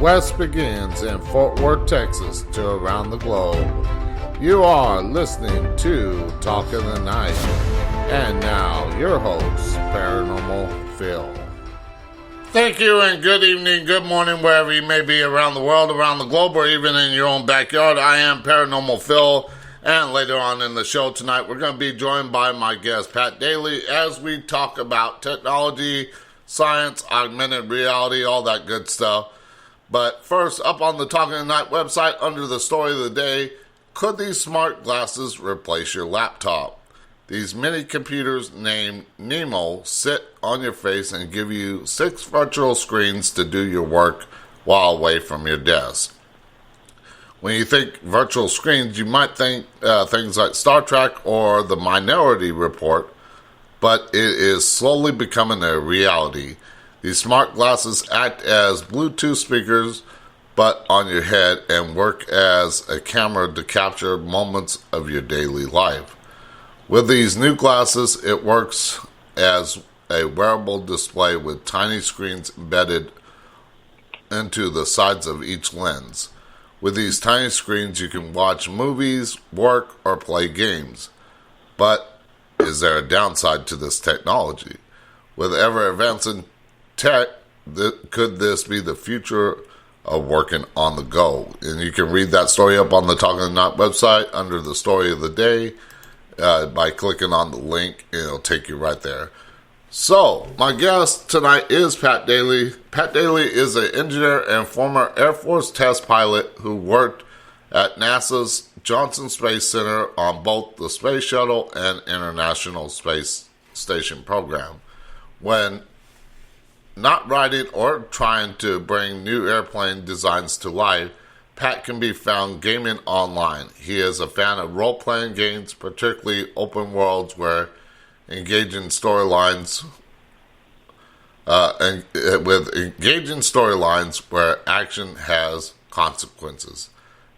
West begins in Fort Worth, Texas, to around the globe. You are listening to Talk in the Night. And now, your host, Paranormal Phil. Thank you and good evening, good morning, wherever you may be around the world, around the globe, or even in your own backyard. I am Paranormal Phil, and later on in the show tonight, we're going to be joined by my guest, Pat Daly, as we talk about technology, science, augmented reality, all that good stuff. But first, up on the Talking Tonight website, under the story of the day, could these smart glasses replace your laptop? These mini computers named Nemo sit on your face and give you 6 virtual screens to do your work while away from your desk. When you think virtual screens, you might think things like Star Trek or the Minority Report, but it is slowly becoming a reality. These smart glasses act as Bluetooth speakers, but on your head, and work as a camera to capture moments of your daily life. With these new glasses, it works as a wearable display with tiny screens embedded into the sides of each lens. With these tiny screens, you can watch movies, work, or play games. But is there a downside to this technology? With ever-advancing tech, could this be the future of working on the go? And you can read that story up on the Talking the Night website under the story of the day by clicking on the link, and it'll take you right there. So, my guest tonight is Pat Daly. Pat Daly is an engineer and former Air Force test pilot who worked at NASA's Johnson Space Center on both the Space Shuttle and International Space Station program. When not writing or trying to bring new airplane designs to life, Pat can be found gaming online. He is a fan of role-playing games, particularly open worlds where engaging storylines where action has consequences.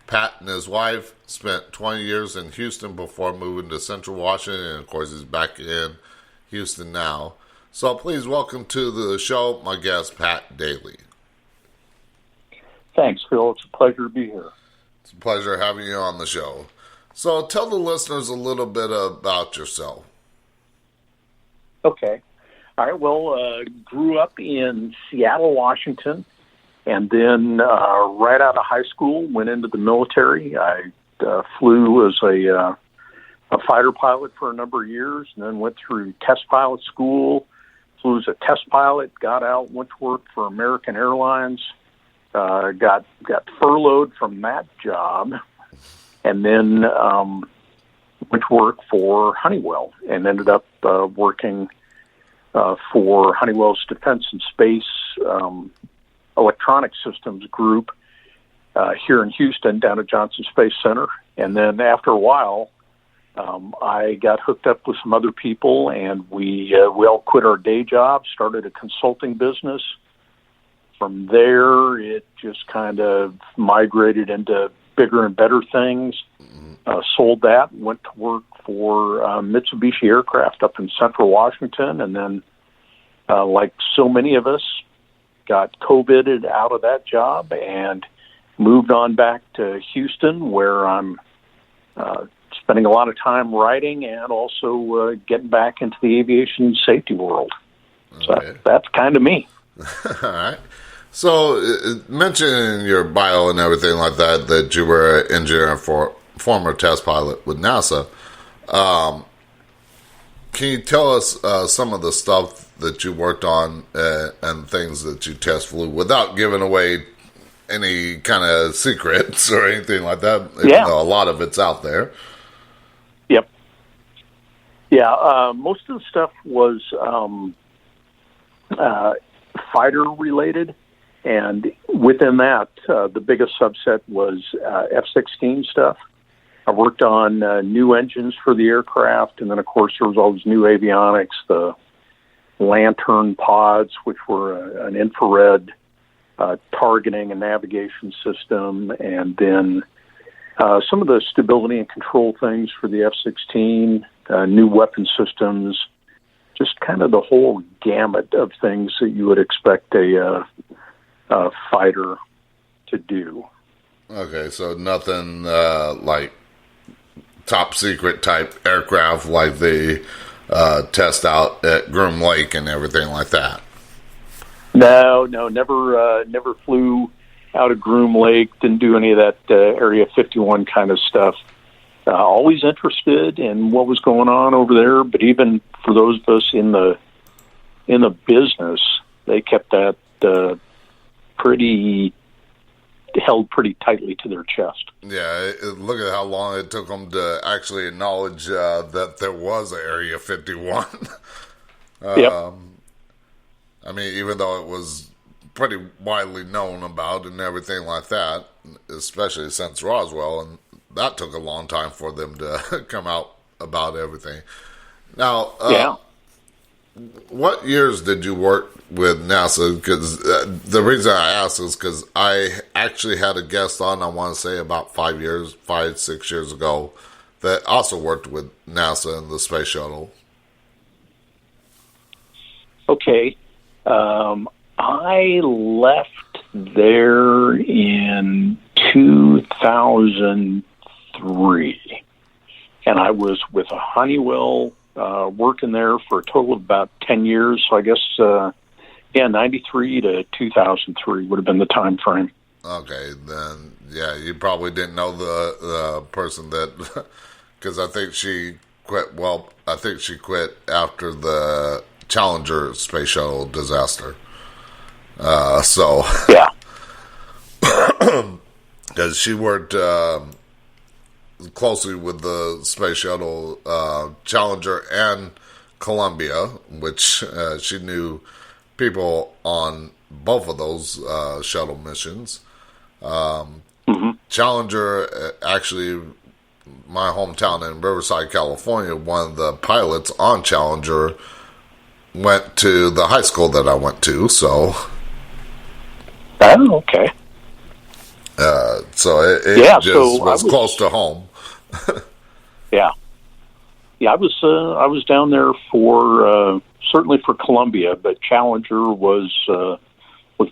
Pat and his wife spent 20 years in Houston before moving to Central Washington, and of course he's back in Houston now. So please welcome to the show my guest, Pat Daly. Thanks, Phil. It's a pleasure to be here. It's a pleasure having you on the show. So tell the listeners a little bit about yourself. Okay. All right. Well, grew up in Seattle, Washington, and then right out of high school, went into the military. I flew as a fighter pilot for a number of years, and then went through test pilot school, flew as a test pilot, got out, went to work for American Airlines, got furloughed from that job, and then went to work for Honeywell and ended up working for Honeywell's Defense and Space Electronic Systems Group here in Houston down at Johnson Space Center. And then after a while, I got hooked up with some other people, and we all quit our day jobs, started a consulting business. From there, it just kind of migrated into bigger and better things. Sold that, went to work for Mitsubishi Aircraft up in Central Washington, and then, like so many of us, got COVIDed out of that job and moved on back to Houston, where I'm spending a lot of time writing and also getting back into the aviation safety world. So that's kind of me. All right. So, mentioned in your bio and everything like that, that you were an engineer and former test pilot with NASA. Can you tell us some of the stuff that you worked on and things that you test flew without giving away any kind of secrets or anything like that? Even though a lot of it's out there. Yep. Yeah, most of the stuff was fighter related. And within that, the biggest subset was F-16 stuff. I worked on new engines for the aircraft, and then, of course, there was all this new avionics, the Lantern pods, which were an infrared targeting and navigation system, and then some of the stability and control things for the F-16, new weapon systems, just kind of the whole gamut of things that you would expect a fighter to do. Okay, so nothing like top secret type aircraft like they test out at Groom Lake and everything like that. No, never flew out of Groom Lake. Didn't do any of that Area 51 kind of stuff. Always interested in what was going on over there, but even for those of us in the business, they kept that held pretty tightly to their chest. Yeah, look at how long it took them to actually acknowledge that there was an Area 51. Yep. I mean, even though it was pretty widely known about and everything like that, especially since Roswell, and that took a long time for them to come out about everything. Now, what years did you work with NASA? Because the reason I ask is because I actually had a guest on, I want to say about 6 years ago, that also worked with NASA and the Space Shuttle. Okay. I left there in 2003, and I was with a Honeywell working there for a total of about 10 years. So I guess, 93 to 2003 would have been the time frame. Okay, then, yeah, you probably didn't know the person that, because I think she quit, I think she quit after the Challenger space shuttle disaster. Yeah. Because she worked closely with the space shuttle Challenger and Columbia, which she knew people on both of those shuttle missions. Challenger, actually, my hometown in Riverside, California, one of the pilots on Challenger went to the high school that I went to, so... Oh, okay. So it was close to home. Yeah. Yeah, I was down there for certainly for Columbia, but Challenger was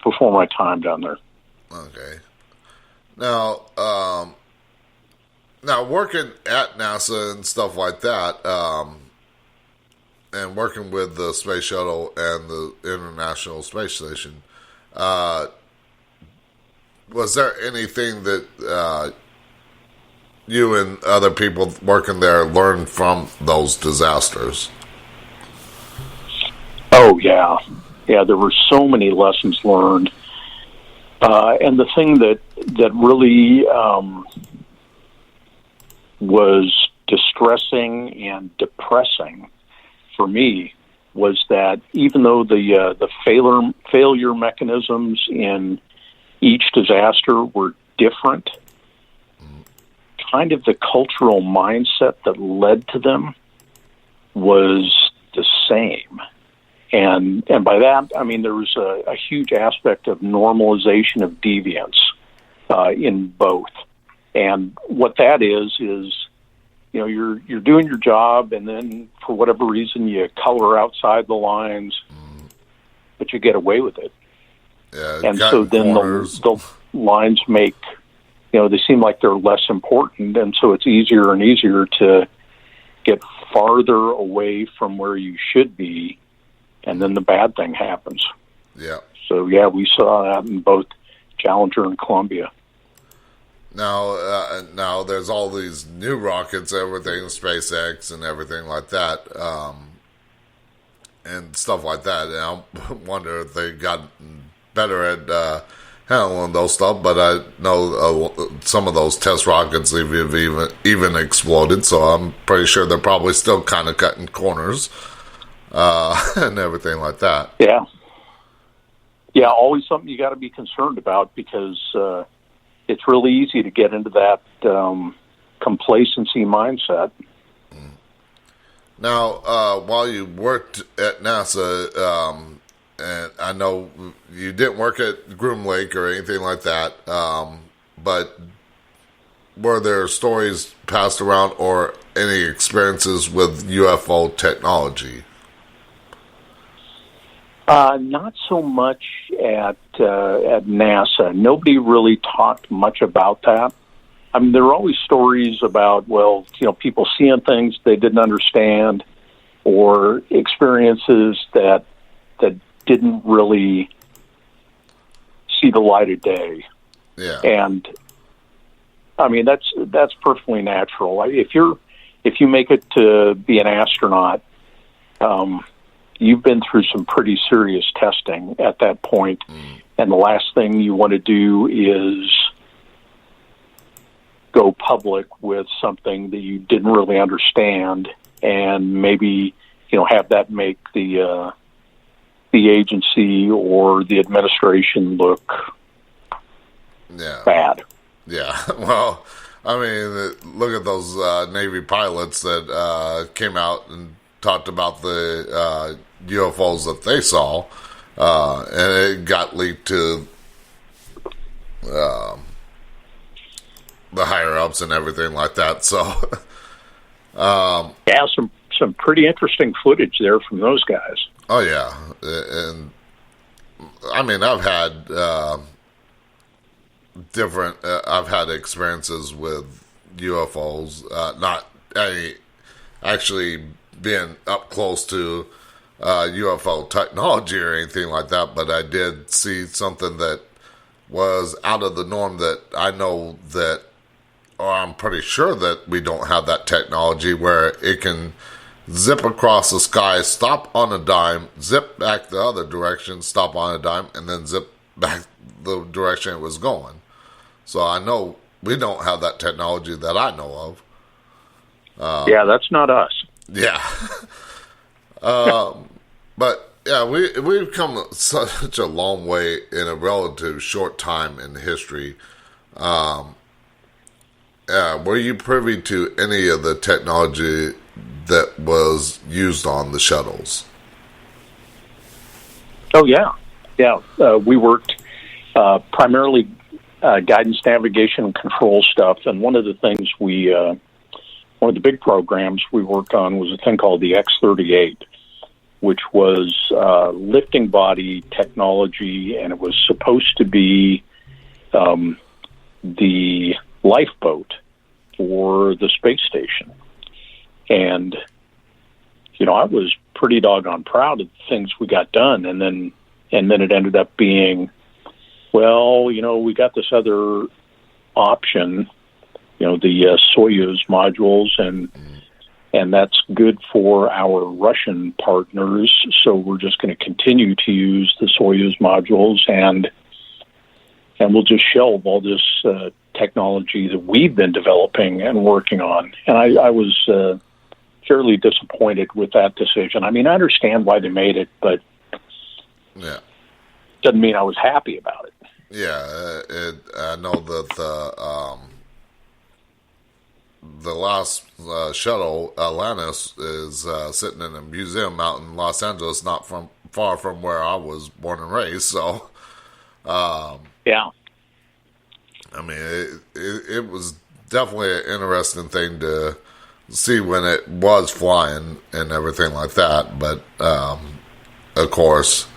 before my time down there. Okay. Now working at NASA and stuff like that, and working with the Space Shuttle and the International Space Station, was there anything that you and other people working there learned from those disasters? Oh, yeah. Yeah, there were so many lessons learned. And the thing that really was distressing and depressing for me was that even though the failure mechanisms in each disaster were different, kind of the cultural mindset that led to them was the same. And by that, I mean there was a huge aspect of normalization of deviance in both. And what that is you're doing your job, and then for whatever reason you color outside the lines, but you get away with it. Yeah, and so then the lines make, they seem like they're less important, and so it's easier and easier to get farther away from where you should be, and then the bad thing happens. Yeah. So, yeah, we saw that in both Challenger and Columbia. Now there's all these new rockets, everything, SpaceX and everything like that, and stuff like that. And I wonder if they got better at handling those stuff, but I know some of those test rockets have even exploded, so I'm pretty sure they're probably still kind of cutting corners and everything like that. Yeah. Yeah, always something you got to be concerned about, because it's really easy to get into that complacency mindset. Now, while you worked at NASA, and I know you didn't work at Groom Lake or anything like that, but were there stories passed around or any experiences with UFO technology? Not so much at NASA. Nobody really talked much about that. I mean, there were always stories about, well, people seeing things they didn't understand, or experiences that didn't really see the light of day. Yeah. And I mean, that's perfectly natural. If you make it to be an astronaut, you've been through some pretty serious testing at that point, and the last thing you want to do is go public with something that you didn't really understand, and maybe have that make the agency or the administration look bad. Yeah. Well, I mean, look at those Navy pilots that came out and talked about the UFOs that they saw, and it got leaked to the higher ups and everything like that. So, yeah, some pretty interesting footage there from those guys. Oh yeah, and I mean, I've had I've had experiences with UFOs, not actually being up close to UFO technology or anything like that, but I did see something that was out of the norm that I know that, or I'm pretty sure that we don't have that technology where it can zip across the sky, stop on a dime, zip back the other direction, stop on a dime, and then zip back the direction it was going. So I know we don't have that technology that I know of. Yeah, that's not us. Yeah. But yeah, we've come such a long way in a relative short time in history. Were you privy to any of the technology that was used on the shuttles? Oh yeah. We worked primarily guidance, navigation, and control stuff. And one of the things one of the big programs we worked on was a thing called the X-38, which was lifting body technology, and it was supposed to be the lifeboat for the space station. And, I was pretty doggone proud of the things we got done. And then it ended up being, well, we got this other option, the Soyuz modules, and that's good for our Russian partners. So we're just going to continue to use the Soyuz modules, and we'll just shelve all this technology that we've been developing and working on. And I was fairly disappointed with that decision. I mean, I understand why they made it, but yeah, doesn't mean I was happy about it. Yeah, I know that the last shuttle, Atlantis, is sitting in a museum out in Los Angeles, not far from where I was born and raised. So, yeah. I mean, it was definitely an interesting thing to see when it was flying and everything like that. But, of course,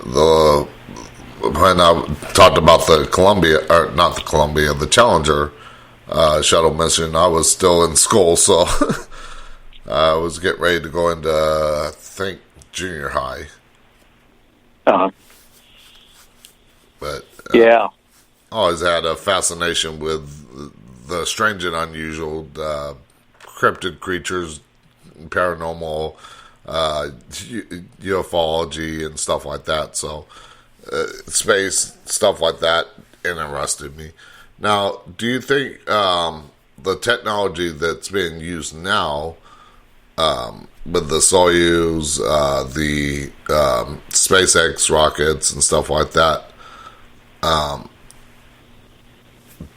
when I talked about the the Challenger shuttle mission, I was still in school, so I was getting ready to go into, I think, junior high. But yeah, always had a fascination with the strange and unusual, cryptid creatures, paranormal, ufology, and stuff like that. So space stuff like that interested me. Now, do you think the technology that's being used now with the Soyuz, the SpaceX rockets and stuff like that,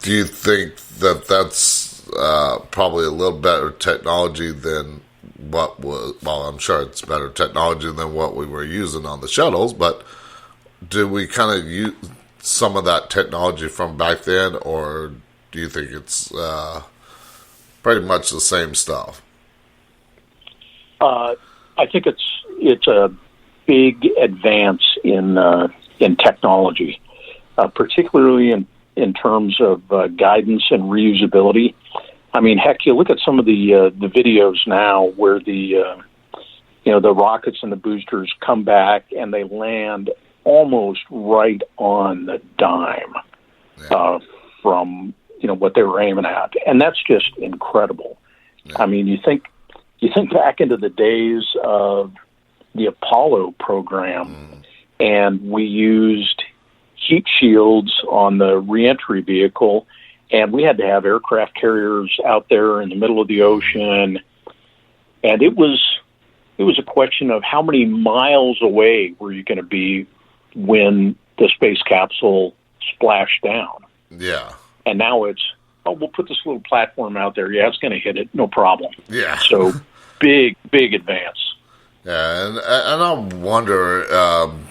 do you think that that's probably a little better technology than what was, well, I'm sure it's better technology than what we were using on the shuttles, but do we kind of use some of that technology from back then, or do you think it's pretty much the same stuff? I think it's a big advance in technology, particularly in terms of guidance and reusability. I mean, heck, you look at some of the videos now where the rockets and the boosters come back and they land almost right on the dime from what they were aiming at, and that's just incredible. Yeah. I mean, you think back into the days of the Apollo program, and we used heat shields on the reentry vehicle, and we had to have aircraft carriers out there in the middle of the ocean, and it was a question of how many miles away were you going to be when the space capsule splashed down. Yeah. And now it's, we'll put this little platform out there. Yeah, it's going to hit it. No problem. Yeah. So big advance. Yeah, and I wonder,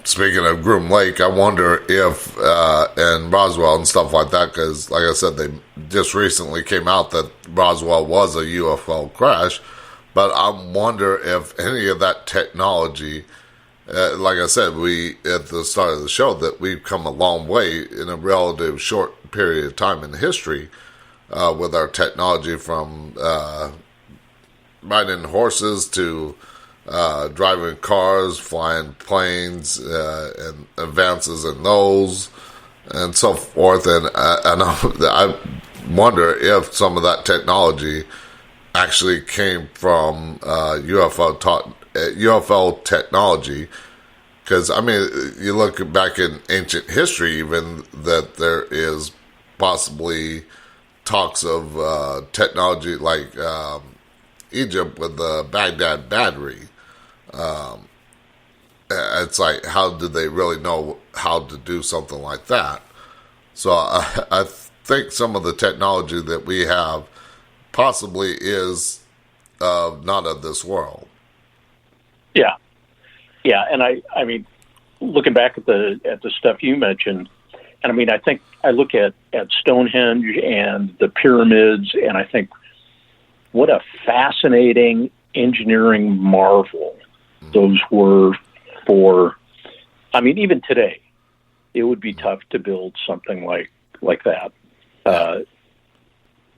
speaking of Groom Lake, I wonder if, and Roswell and stuff like that, because like I said, they just recently came out that Roswell was a UFO crash, but I wonder if any of that technology, like I said, we, at the start of the show, that we've come a long way in a relative short period of time in history with our technology, from riding horses to driving cars, flying planes, and advances in those, and so forth. And I wonder if some of that technology actually came from UFO technology. Because, I mean, you look back in ancient history, even, that there is possibly talks of technology like Egypt with the Baghdad Battery. It's like, how did they really know how to do something like that? So I think some of the technology that we have possibly is not of this world. Yeah. Yeah, and I mean, looking back at the stuff you mentioned, and I mean, I think I look at Stonehenge and the pyramids, and I think, what a fascinating engineering marvel those were for. I mean, even today, it would be tough to build something like that.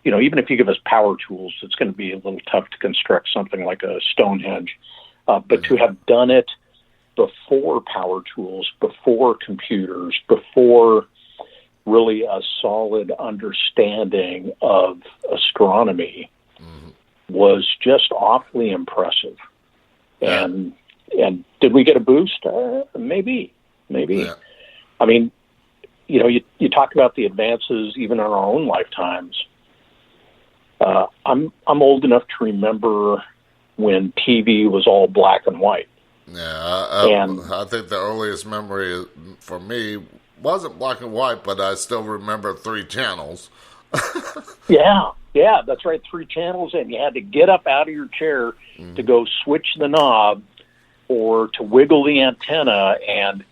Even if you give us power tools, it's going to be a little tough to construct something like a Stonehenge. But to have done it before power tools, before computers, before really a solid understanding of astronomy was just awfully impressive. Yeah. And did we get a boost? Maybe. Yeah. I mean, you talk about the advances even in our own lifetimes. I'm old enough to remember when TV was all black and white. Yeah, I think the earliest memory for me wasn't black and white, but I still remember 3 channels. Yeah, that's right, 3 channels, and you had to get up out of your chair to go switch the knob or to wiggle the antenna, and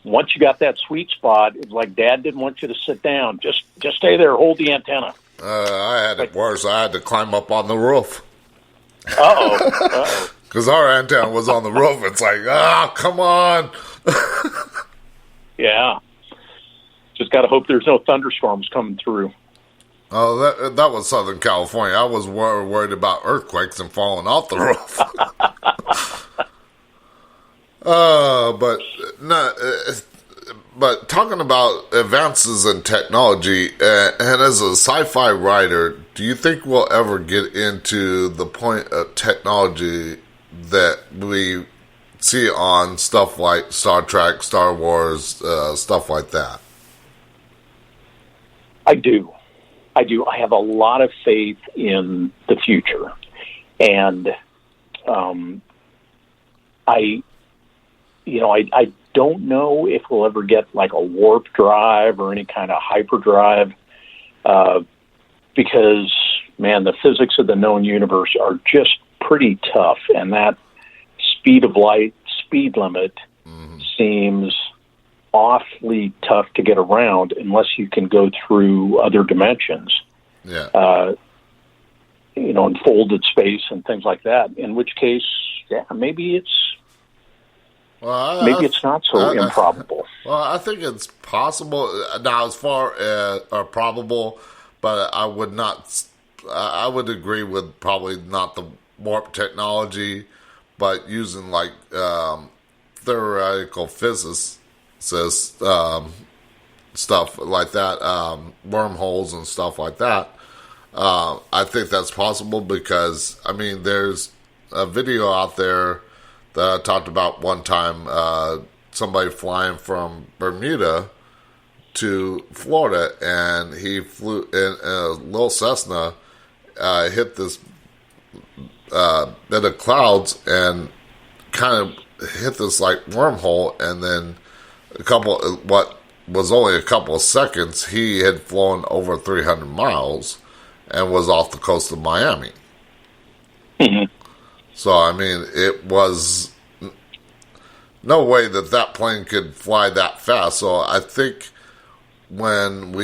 once you got that sweet spot, it was like Dad didn't want you to sit down. Just stay there, hold the antenna. I had it worse. I had to climb up on the roof. Uh-oh. Because our antenna was on the roof. It's like, come on. Yeah. Just got to hope there's no thunderstorms coming through. Oh, that was Southern California. I was worried about earthquakes and falling off the roof. But talking about advances in technology, and as a sci-fi writer, do you think we'll ever get into the point of technology that we see on stuff like Star Trek, Star Wars, stuff like that? I do. I have a lot of faith in the future. And I don't know if we'll ever get like a warp drive or any kind of hyperdrive, because, man, the physics of the known universe are just pretty tough, and that speed of light, speed limit seems awfully tough to get around unless you can go through other dimensions. Yeah. Unfolded space and things like that, in which case, yeah, maybe it's maybe it's not so improbable. Well, I think it's possible now, as far as probable, but I would not. I would agree with probably not the warp technology, but using like theoretical physicists, stuff like that, wormholes and stuff like that. I think that's possible because, I mean, there's a video out there that I talked about one time, somebody flying from Bermuda to Florida, and he flew in a little Cessna, hit this bit of clouds and kind of hit this like wormhole, and then what was only a couple of seconds, he had flown over 300 miles and was off the coast of Miami. Mm-hmm. So, I mean, it was no way that plane could fly that fast. So I think when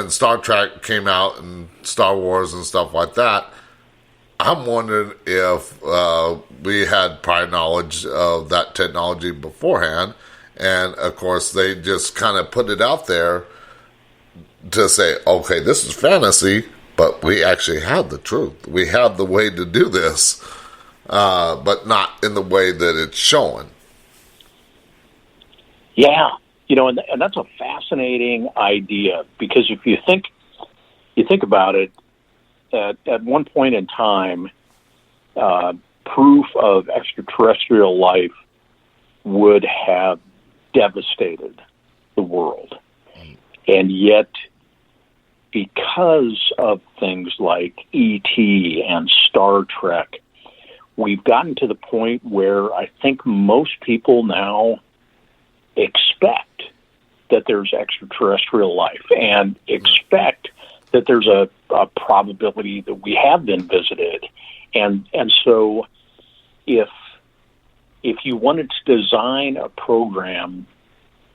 Star Trek came out and Star Wars and stuff like that, I'm wondering if we had prior knowledge of that technology beforehand. And, of course, they just kind of put it out there to say, okay, this is fantasy, but we actually have the truth. We have the way to do this, but not in the way that it's showing. Yeah, and that's a fascinating idea, because if you think about it, at one point in time, proof of extraterrestrial life would have devastated the world. And yet, because of things like E.T. and Star Trek, we've gotten to the point where I think most people now expect that there's extraterrestrial life and expect that there's a probability that we have been visited. And so if you wanted to design a program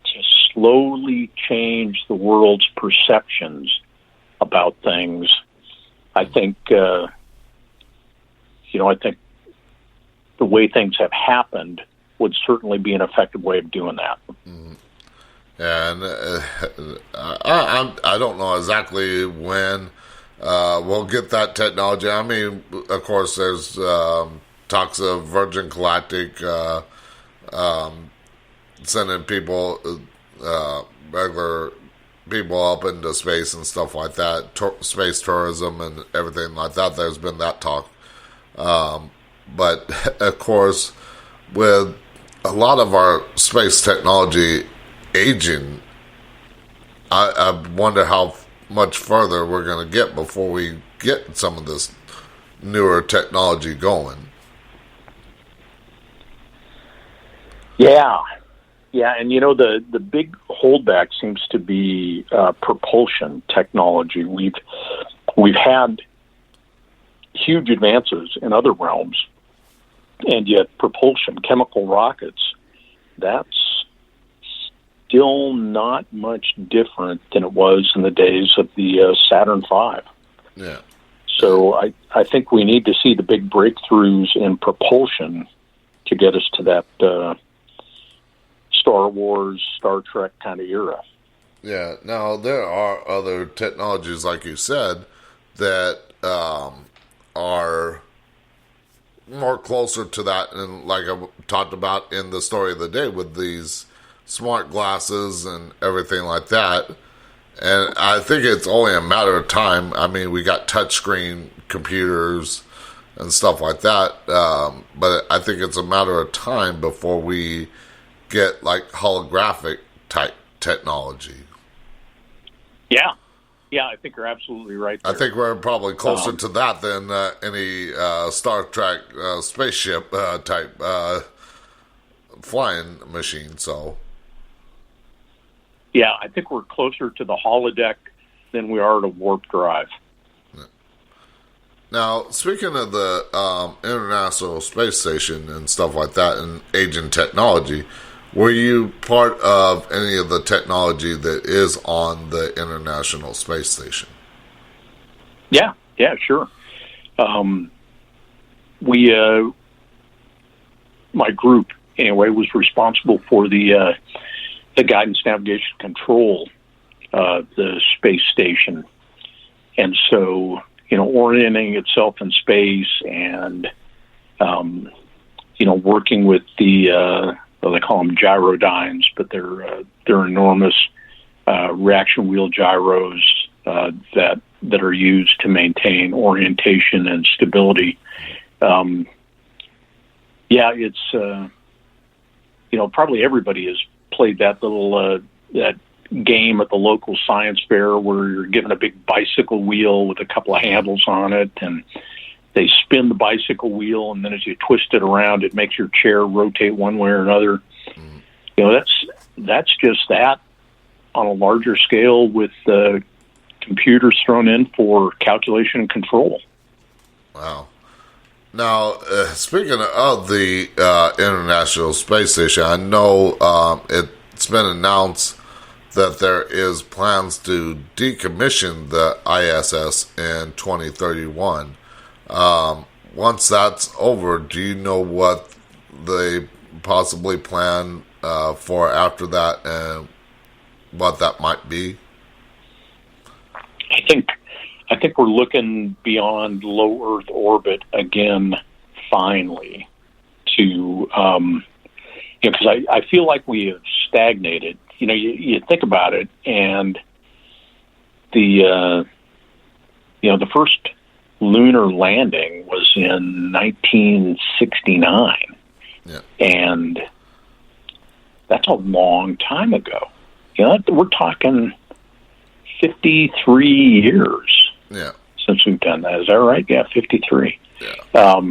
to slowly change the world's perceptions about things, I think I think the way things have happened would certainly be an effective way of doing that. Mm-hmm. And I don't know exactly when we'll get that technology. I mean, of course, there's talks of Virgin Galactic sending people, regular people up into space and stuff like that, space tourism and everything like that. There's been that talk. But, of course, with a lot of our space technology aging, I wonder how much further we're going to get before we get some of this newer technology going. Yeah, and the big holdback seems to be propulsion technology. We've had huge advances in other realms, and yet propulsion, chemical rockets, that's still not much different than it was in the days of the Saturn V. Yeah. So I think we need to see the big breakthroughs in propulsion to get us to that Star Wars, Star Trek kind of era. Yeah. Now, there are other technologies, like you said, that are more closer to that, and like I talked about in the story of the day with these smart glasses and everything like that. And I think it's only a matter of time. I mean, we got touchscreen computers and stuff like that, but I think it's a matter of time before we get like holographic type technology. Yeah, I think you're absolutely right there. I think we're probably closer to that than any Star Trek spaceship type flying machine. So, yeah, I think we're closer to the holodeck than we are to warp drive. Now, speaking of the International Space Station and stuff like that and aging technology, were you part of any of the technology that is on the International Space Station? Yeah, my group anyway was responsible for the guidance, navigation, control the space station, and so orienting itself in space and working with the they call them gyrodynes, but they're enormous reaction wheel gyros that are used to maintain orientation and stability. It's probably everybody has played that little that game at the local science fair where you're given a big bicycle wheel with a couple of handles on it, and they spin the bicycle wheel, and then as you twist it around, it makes your chair rotate one way or another. That's just that on a larger scale with computers thrown in for calculation and control. Wow. Now, speaking of the International Space Station, I know it's been announced that there is plans to decommission the ISS in 2031. Once that's over, do you know what they possibly plan for after that and what that might be? I think we're looking beyond low Earth orbit again, finally, to because I feel like we have stagnated. You think about it, and the first lunar landing was in 1969, and that's a long time ago. We're talking 53 years since we've done that. Is that right? Yeah, 53. Yeah.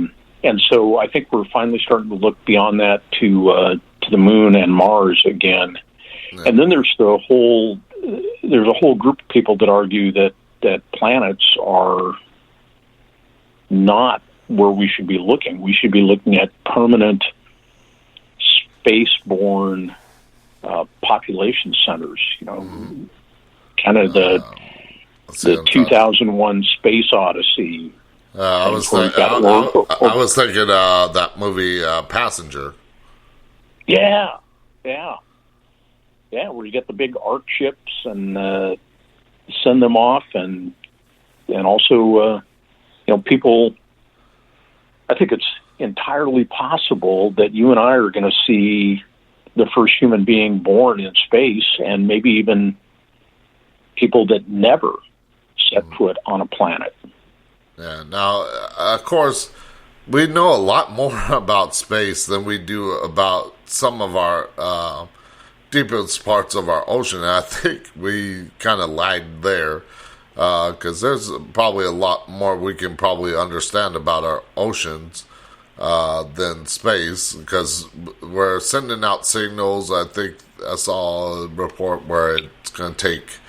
And so I think we're finally starting to look beyond that to the moon and Mars again. Yeah. And then there's a whole group of people that argue that planets are not where we should be looking. We should be looking at permanent space-borne population centers. Kind of the 2001 Space Odyssey. I was thinking that movie Passenger. Yeah, where you get the big arc ships and send them off, and also people. I think it's entirely possible that you and I are going to see the first human being born in space, and maybe even people that never set foot on a planet. Yeah. Now, of course, we know a lot more about space than we do about some of our deepest parts of our ocean. And I think we kind of lagged there because there's probably a lot more we can probably understand about our oceans than space, because we're sending out signals. I think I saw a report where it's going to take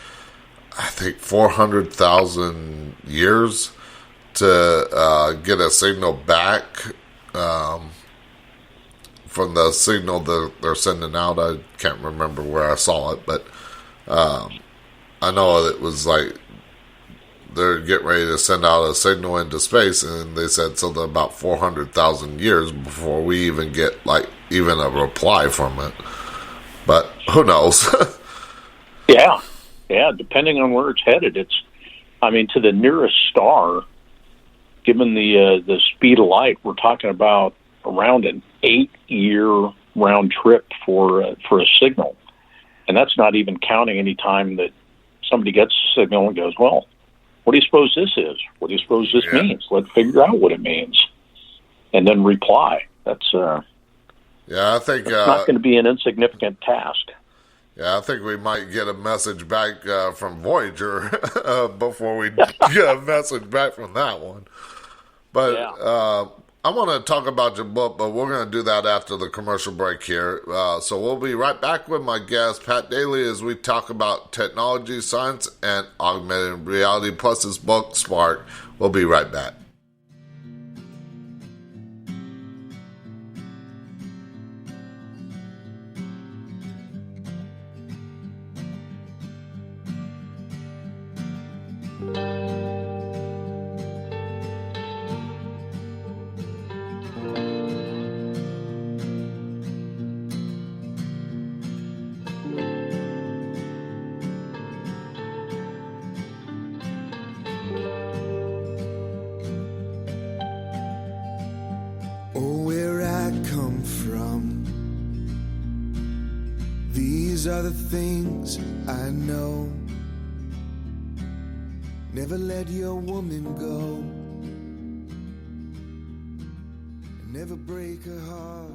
400,000 years to get a signal back from the signal that they're sending out. I can't remember where I saw it, but I know it was like they're getting ready to send out a signal into space, and they said something about 400,000 years before we even get even a reply from it. But who knows? Yeah, depending on where it's headed. To the nearest star, given the speed of light, we're talking about around an 8-year round trip for a signal. And that's not even counting any time that somebody gets a signal and goes, well, what do you suppose this is? What do you suppose this means? Let's figure out what it means. And then reply. I think it's not going to be an insignificant task. Yeah, I think we might get a message back from Voyager before we get a message back from that one. But I want to talk about your book, but we're going to do that after the commercial break here. So we'll be right back with my guest, Pat Daly, as we talk about technology, science, and augmented reality, plus his book, Spark. We'll be right back. These are the things I know. Never let your woman go. Never break her heart.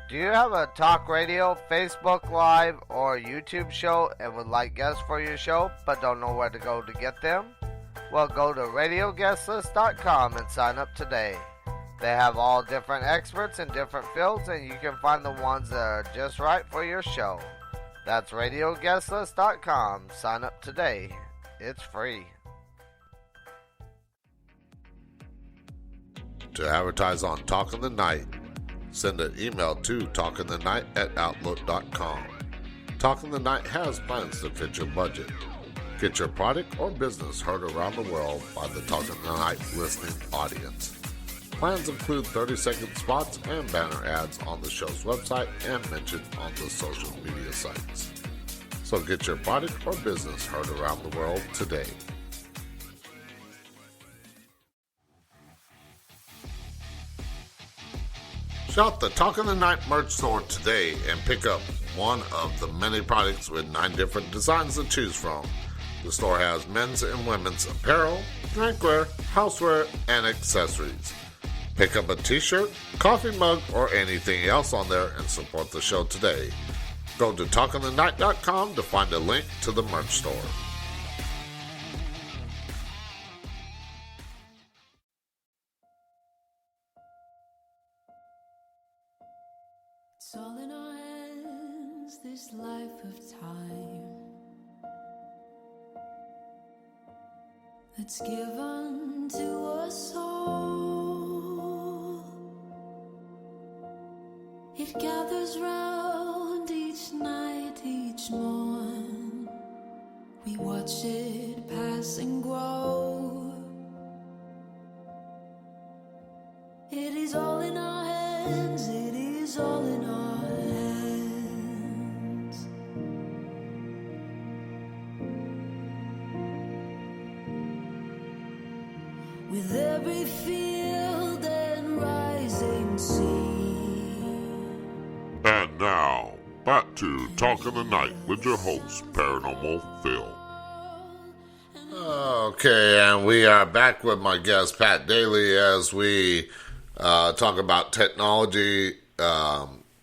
Do you have a talk radio, Facebook Live, or YouTube show and would like guests for your show but don't know where to go to get them? Well, go to radioguestlist.com and sign up today. They have all different experts in different fields, and you can find the ones that are just right for your show. That's radioguestlist.com. Sign up today. It's free. To advertise on Talk in the Night, send an email to talkinthe.night@outlook.com. Talk in the Night has plans to fit your budget. Get your product or business heard around the world by the Talk in the Night listening audience. Plans include 30-second spots and banner ads on the show's website and mentioned on the social media sites. So get your product or business heard around the world today. Shop the Talk in the Night merch store today and pick up one of the many products with 9 different designs to choose from. The store has men's and women's apparel, drinkware, houseware, and accessories. Pick up a t-shirt, coffee mug, or anything else on there and support the show today. Go to talkinthe.night.com to find a link to the merch store. It's all in our hands, this life of time that's given to us all. It gathers round each night, each morn. We watch it pass and grow. It is all in our hands, it is all in our hands. With every field and rising sea. And now, back to Talk in the Night with your host, Paranormal Phil. Okay, and we are back with my guest, Pat Daly, as we talk about technology,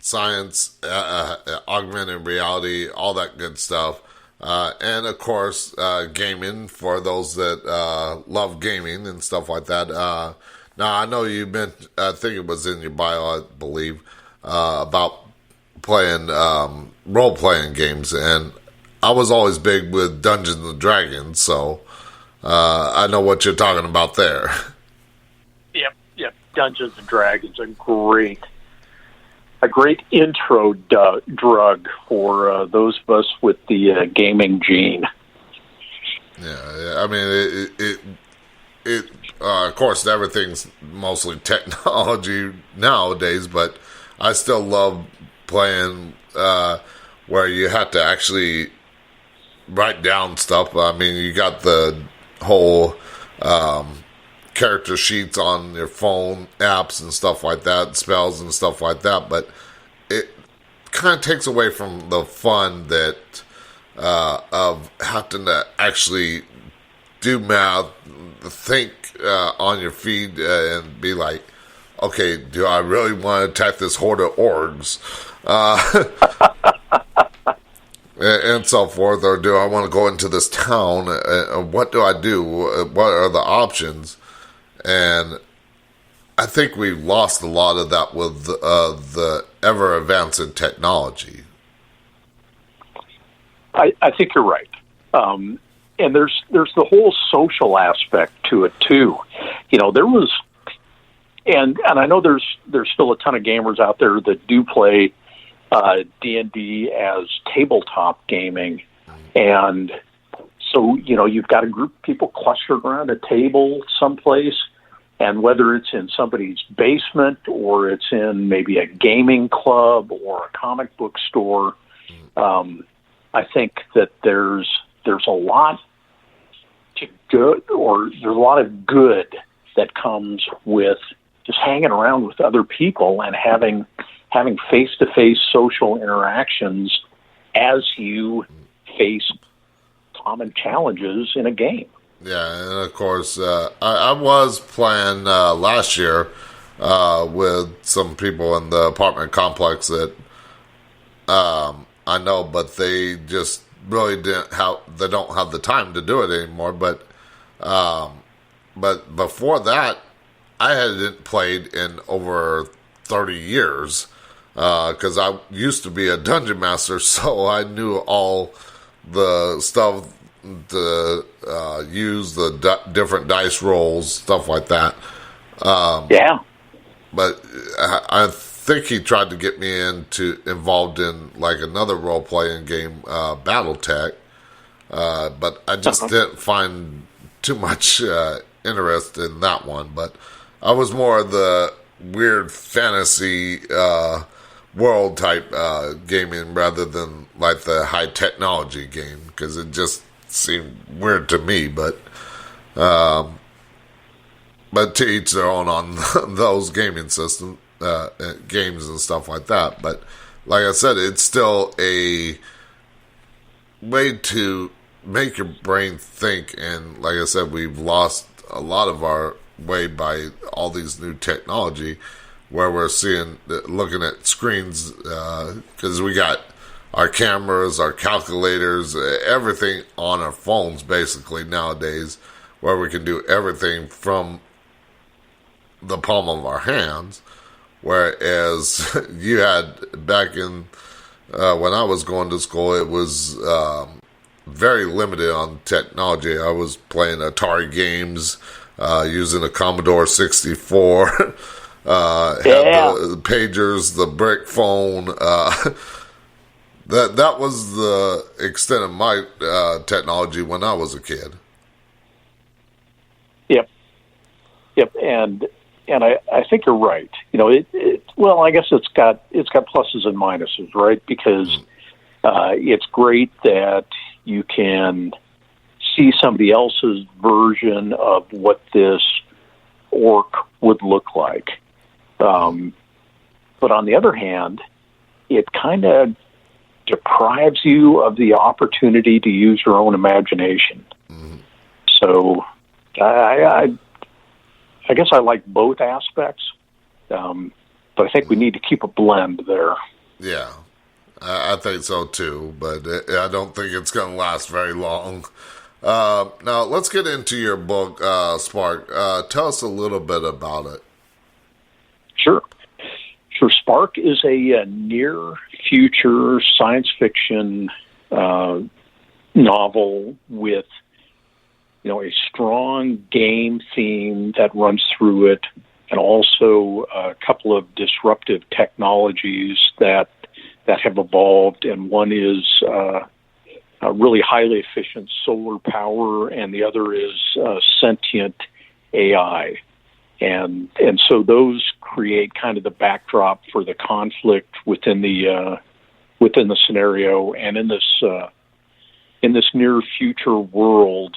science, augmented reality, all that good stuff. And, of course, gaming for those that love gaming and stuff like that. Now, I know you've been, I think it was in your bio, I believe, about playing role-playing games. And I was always big with Dungeons and Dragons, so I know what you're talking about there. Yep. Dungeons and Dragons are a great intro drug for those of us with the gaming gene. Yeah, I mean, it of course, everything's mostly technology nowadays, but I still love playing where you have to actually write down stuff. I mean, you got the whole character sheets on your phone, apps and stuff like that, spells and stuff like that, but it kind of takes away from the fun that of having to actually do math, think on your feet, and be like, okay, do I really want to attack this horde of orgs? And so forth, or do I want to go into this town? What do I do? What are the options? And I think we've lost a lot of that with the ever advancing technology. I think you're right. And there's the whole social aspect to it too. You know, there was, and I know there's still a ton of gamers out there that do play D&D as tabletop gaming, and so you've got a group of people clustered around a table someplace, and whether it's in somebody's basement or it's in maybe a gaming club or a comic book store, I think that there's a lot good, or there's a lot of good that comes with just hanging around with other people and having face-to-face social interactions as you face common challenges in a game. Yeah, and of course, I was playing last year with some people in the apartment complex that I know, but they just really don't have the time to do it anymore. But before that, I hadn't played in over 30 years because I used to be a dungeon master, so I knew all the stuff to use, the different dice rolls, stuff like that. Yeah. But I think he tried to get me involved in like another role playing game, BattleTech. But I just didn't find too much interest in that one. But I was more of the weird fantasy world type gaming rather than like the high technology game, because it just seemed weird to me. But to each their own on those gaming systems, games and stuff like that. But like I said, it's still a way to make your brain think. And like I said, we've lost a lot of our way by all these new technology, where we're looking at screens, because we got our cameras, our calculators, everything on our phones basically nowadays, where we can do everything from the palm of our hands. Whereas you had back in when I was going to school, it was very limited on technology. I was playing Atari games, using a Commodore 64, had the pagers, the brick phone. That was the extent of my technology when I was a kid. Yep, and I think you're right. You know, well, I guess it's got pluses and minuses, right? Because it's great that you can see somebody else's version of what this orc would look like. But on the other hand, it kind of deprives you of the opportunity to use your own imagination. Mm-hmm. So I guess I like both aspects, but I think we need to keep a blend there. Yeah, I think so too, but I don't think it's going to last very long. Now, let's get into your book, Spark. Tell us a little bit about it. Sure. Spark is a near-future science fiction novel with a strong game theme that runs through it, and also a couple of disruptive technologies that have evolved. And one is a really highly efficient solar power, and the other is sentient AI. And so those create kind of the backdrop for the conflict within the scenario. And in this near future world,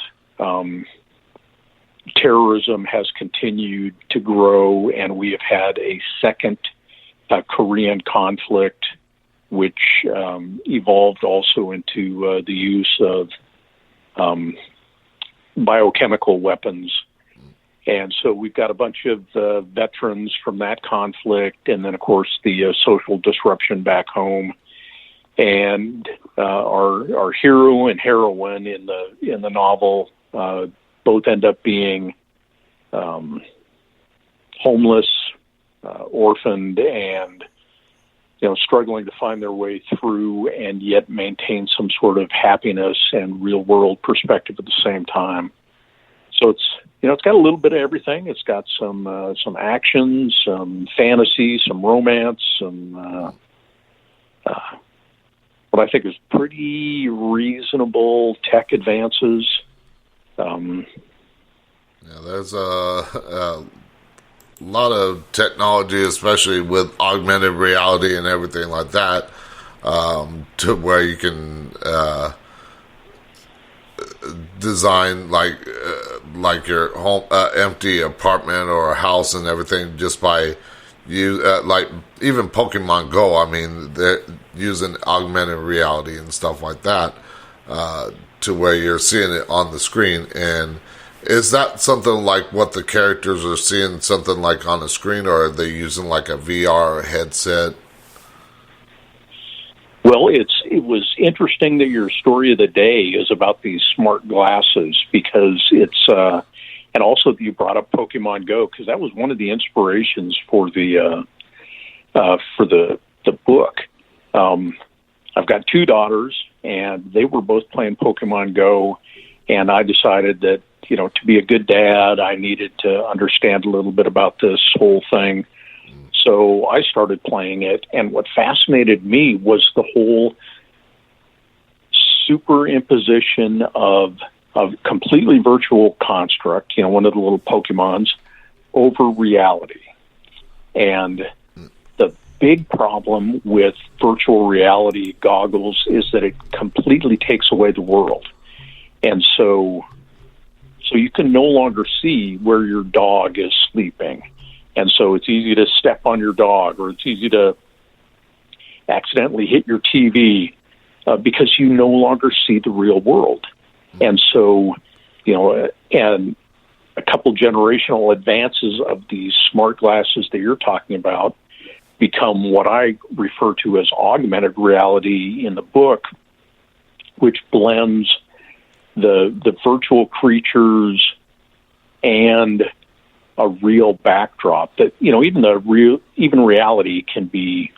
terrorism has continued to grow, and we have had a second Korean conflict, which evolved also into the use of biochemical weapons. And so we've got a bunch of veterans from that conflict, and then, of course, the social disruption back home. And our hero and heroine in the novel both end up being homeless, orphaned, and struggling to find their way through, and yet maintain some sort of happiness and real world perspective at the same time. So it's got a little bit of everything. It's got some action, some fantasy, some romance, some what I think is pretty reasonable tech advances. There's a lot of technology, especially with augmented reality and everything like that, to where you can design like your home empty apartment or a house and everything just by like even Pokemon Go. I mean, they're using augmented reality and stuff like that to where you're seeing it on the screen. And is that something like what the characters are seeing, something like on the screen, or are they using like a VR headset? Well, it was interesting that your story of the day is about these smart glasses, because it's and also you brought up Pokemon Go, because that was one of the inspirations for the book. I've got two daughters, and they were both playing Pokemon Go, and I decided that, you know, to be a good dad, I needed to understand a little bit about this whole thing. So I started playing it, and what fascinated me was the whole superimposition of completely virtual construct, you know, one of the little Pokemons, over reality. And the big problem with virtual reality goggles is that it completely takes away the world. And so you can no longer see where your dog is sleeping. And so it's easy to step on your dog, or it's easy to accidentally hit your TV because you no longer see the real world. And so, you know, and a couple generational advances of these smart glasses that you're talking about become what I refer to as augmented reality in the book, which blends the virtual creatures and a real backdrop. That, you know, even reality can be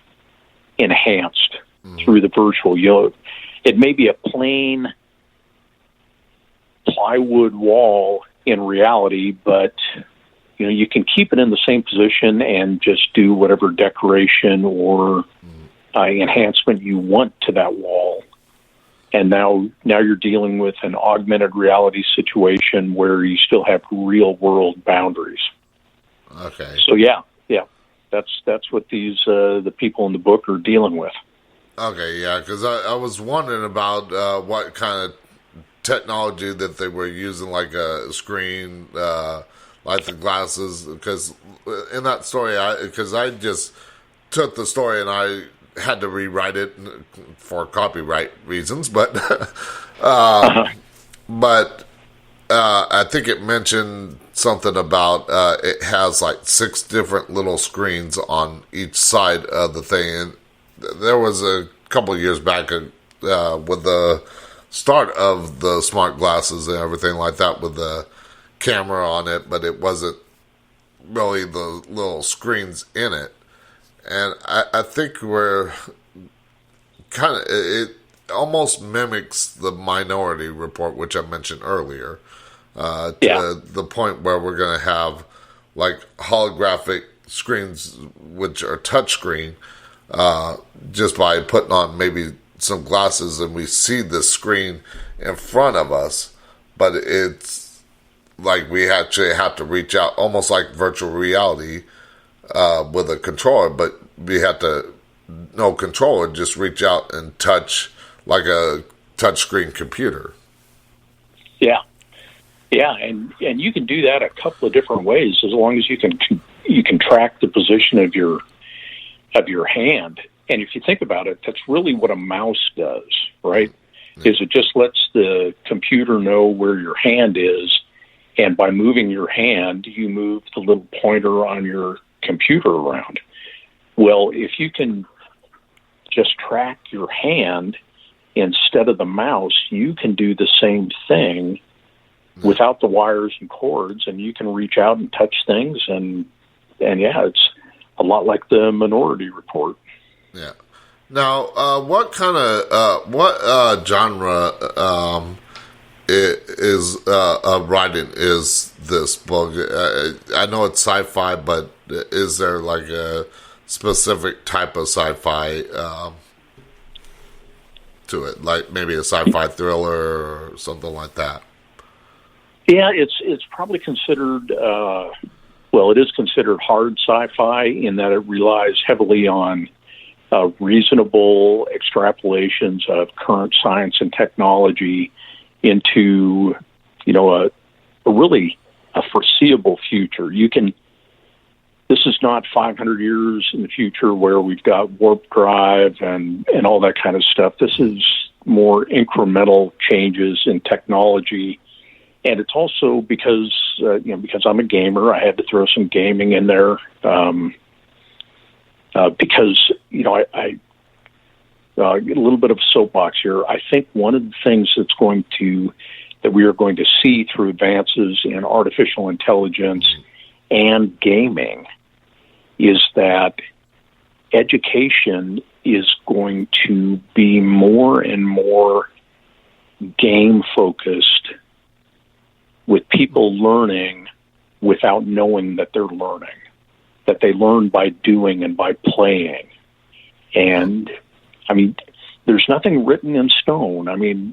enhanced through the virtual. You know, it may be a plain plywood wall in reality, but you know, you can keep it in the same position and just do whatever decoration or enhancement you want to that wall. And now you're dealing with an augmented reality situation where you still have real world boundaries. Okay. So yeah, that's what these the people in the book are dealing with. Okay, yeah, because I was wondering about what kind of technology that they were using, like a screen, like the glasses. Because in that story, because I just took the story and I had to rewrite it for copyright reasons, but I think it mentioned something about it has like 6 different little screens on each side of the thing. And there was a couple of years back with the start of the smart glasses and everything like that with the camera on it, but it wasn't really the little screens in it. And I think we're kind of, it almost mimics the Minority Report, which I mentioned earlier, to the point where we're going to have like holographic screens, which are touchscreen, just by putting on maybe some glasses and we see the screen in front of us, but it's like we actually have to reach out, almost like virtual reality, with a controller, but we have to, no controller, just reach out and touch like a touchscreen computer. Yeah, and you can do that a couple of different ways, as long as you can track the position of your hand. And if you think about it, that's really what a mouse does, right? Mm-hmm. Is it just lets the computer know where your hand is, and by moving your hand, you move the little pointer on your computer around. Well, if you can just track your hand instead of the mouse, you can do the same thing without the wires and cords, and you can reach out and touch things, and yeah, it's a lot like the Minority Report. Yeah. Now, what kind of what genre is writing is this book? I know it's sci-fi, but is there like a specific type of sci-fi to it, like maybe a sci-fi thriller or something like that? Yeah, it's probably considered. Well, it is considered hard sci-fi in that it relies heavily on reasonable extrapolations of current science and technology, into, a really a foreseeable future. This is not 500 years in the future where we've got warp drive and all that kind of stuff. This is more incremental changes in technology. And it's also because I'm a gamer, I had to throw some gaming in there. Because, I a little bit of a soapbox here. I think one of the things that we are going to see through advances in artificial intelligence and gaming is that education is going to be more and more game focused, with people learning without knowing that they're learning, that they learn by doing and by playing. And there's nothing written in stone.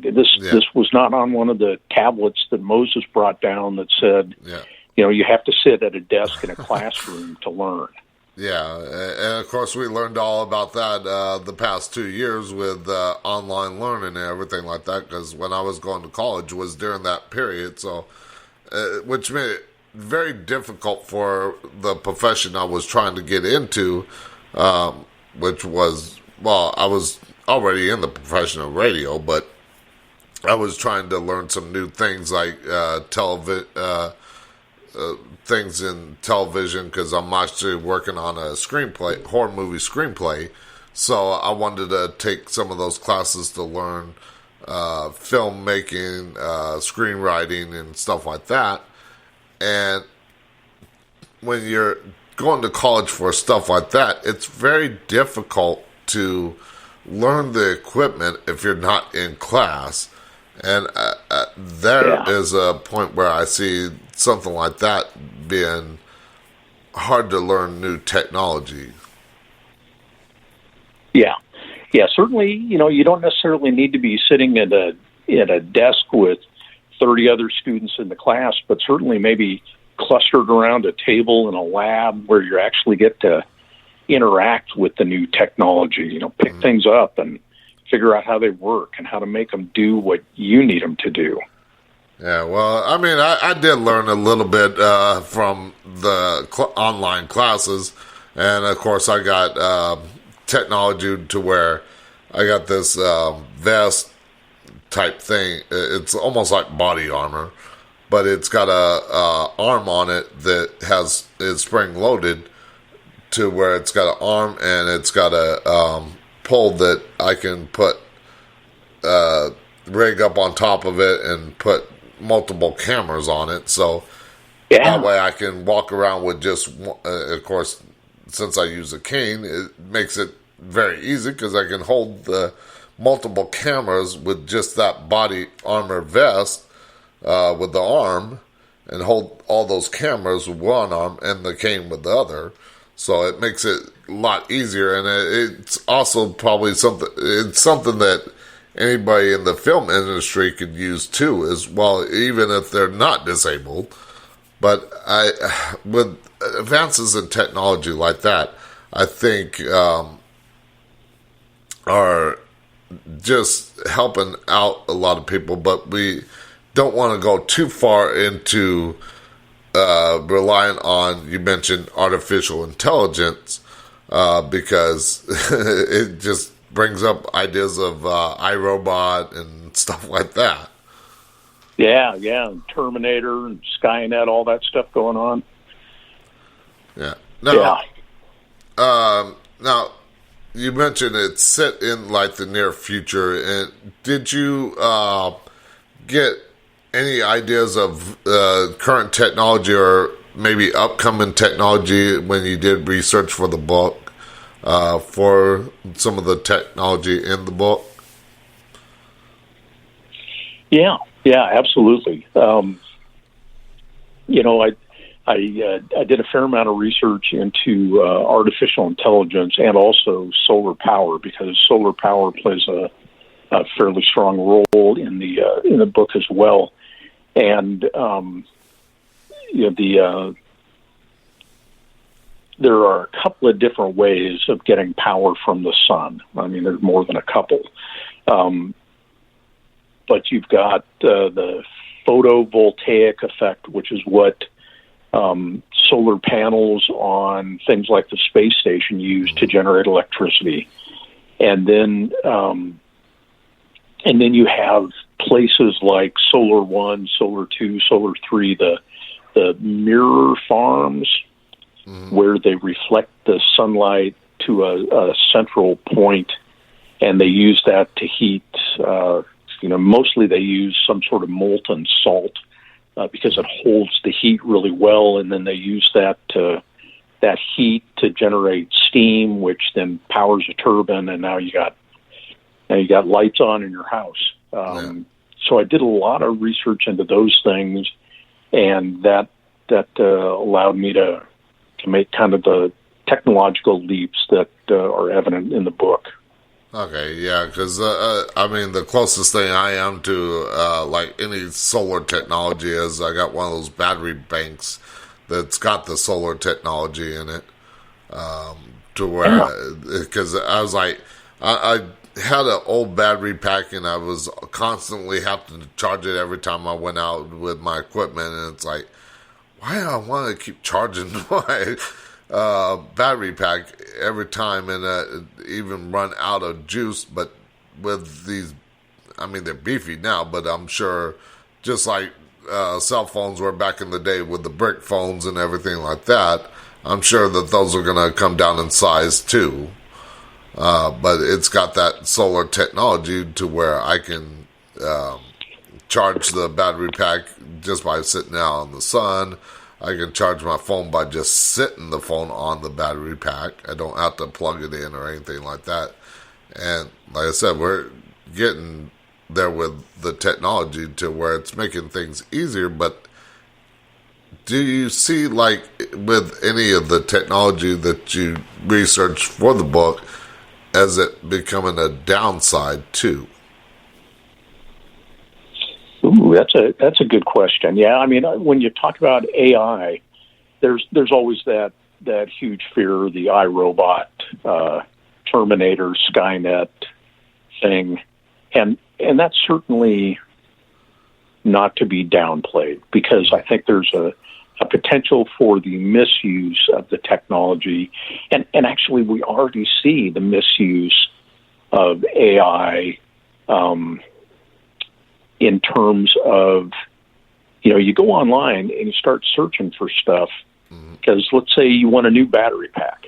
This was not on one of the tablets that Moses brought down that said, you have to sit at a desk in a classroom to learn. Yeah, and of course we learned all about that the past 2 years with online learning and everything like that, because when I was going to college was during that period, so which made it very difficult for the profession I was trying to get into, which was, I was already in the profession of radio, but I was trying to learn some new things like things in television, because I'm actually working on a screenplay, horror movie screenplay. So I wanted to take some of those classes to learn filmmaking, screenwriting, and stuff like that. And when you're going to college for stuff like that, it's very difficult to learn the equipment if you're not in class. And there is a point where I see something like that being hard to learn new technology. Yeah, certainly, you don't necessarily need to be sitting at a desk with 30 other students in the class, but certainly maybe clustered around a table in a lab where you actually get to interact with the new technology, pick things up and figure out how they work and how to make them do what you need them to do. Yeah, well, I did learn a little bit from the online classes, and of course I got technology to where I got this vest type thing. It's almost like body armor, but it's got a arm on it that is spring loaded to where it's got an arm and it's got a pole that I can put rig up on top of it and put multiple cameras on it, so that way I can walk around with just of course, since I use a cane, it makes it very easy because I can hold the multiple cameras with just that body armor vest with the arm, and hold all those cameras with one arm and the cane with the other. So it makes it a lot easier, and it's also probably something that anybody in the film industry could use too, as well, even if they're not disabled. But with advances in technology like that, I think are just helping out a lot of people. But we don't want to go too far into relying on, you mentioned artificial intelligence, because it just brings up ideas of iRobot and stuff like that. Yeah, Terminator and Skynet, all that stuff going on. Yeah. Now, you mentioned it's set in like the near future, and did you get any ideas of current technology or maybe upcoming technology when you did research for the book, for some of the technology in the book? Yeah, absolutely. I did a fair amount of research into artificial intelligence and also solar power, because solar power plays a fairly strong role in the book as well. And there are a couple of different ways of getting power from the sun. I mean, there's more than a couple. but you've got the photovoltaic effect, which is what solar panels on things like the space station use to generate electricity. And then you have places like Solar One, Solar Two, Solar Three, the mirror farms, where they reflect the sunlight to a central point, and they use that to heat. Mostly they use some sort of molten salt because it holds the heat really well, and then they use that heat to generate steam, which then powers a turbine, and now you got lights on in your house. So I did a lot of research into those things, and that allowed me to make kind of the technological leaps that are evident in the book. Okay, yeah, because, the closest thing I am to, like any solar technology is I got one of those battery banks that's got the solar technology in it, to where, because I was like, I had an old battery pack, and I was constantly having to charge it every time I went out with my equipment, and it's like, why do I want to keep charging my battery pack every time, and even run out of juice? But with these, they're beefy now, but I'm sure just like cell phones were back in the day with the brick phones and everything like that, I'm sure that those are going to come down in size too. But it's got that solar technology to where I can charge the battery pack just by sitting out in the sun. I can charge my phone by just sitting the phone on the battery pack. I don't have to plug it in or anything like that. And like I said, we're getting there with the technology to where it's making things easier. But do you see, like, with any of the technology that you researched for the book, as it becoming a downside too? Ooh, that's a good question. Yeah, when you talk about AI, there's always that huge fear, the iRobot, Terminator, Skynet thing, and that's certainly not to be downplayed, because I think there's a potential for the misuse of the technology, and actually we already see the misuse of AI. In terms of, you go online and you start searching for stuff, because let's say you want a new battery pack.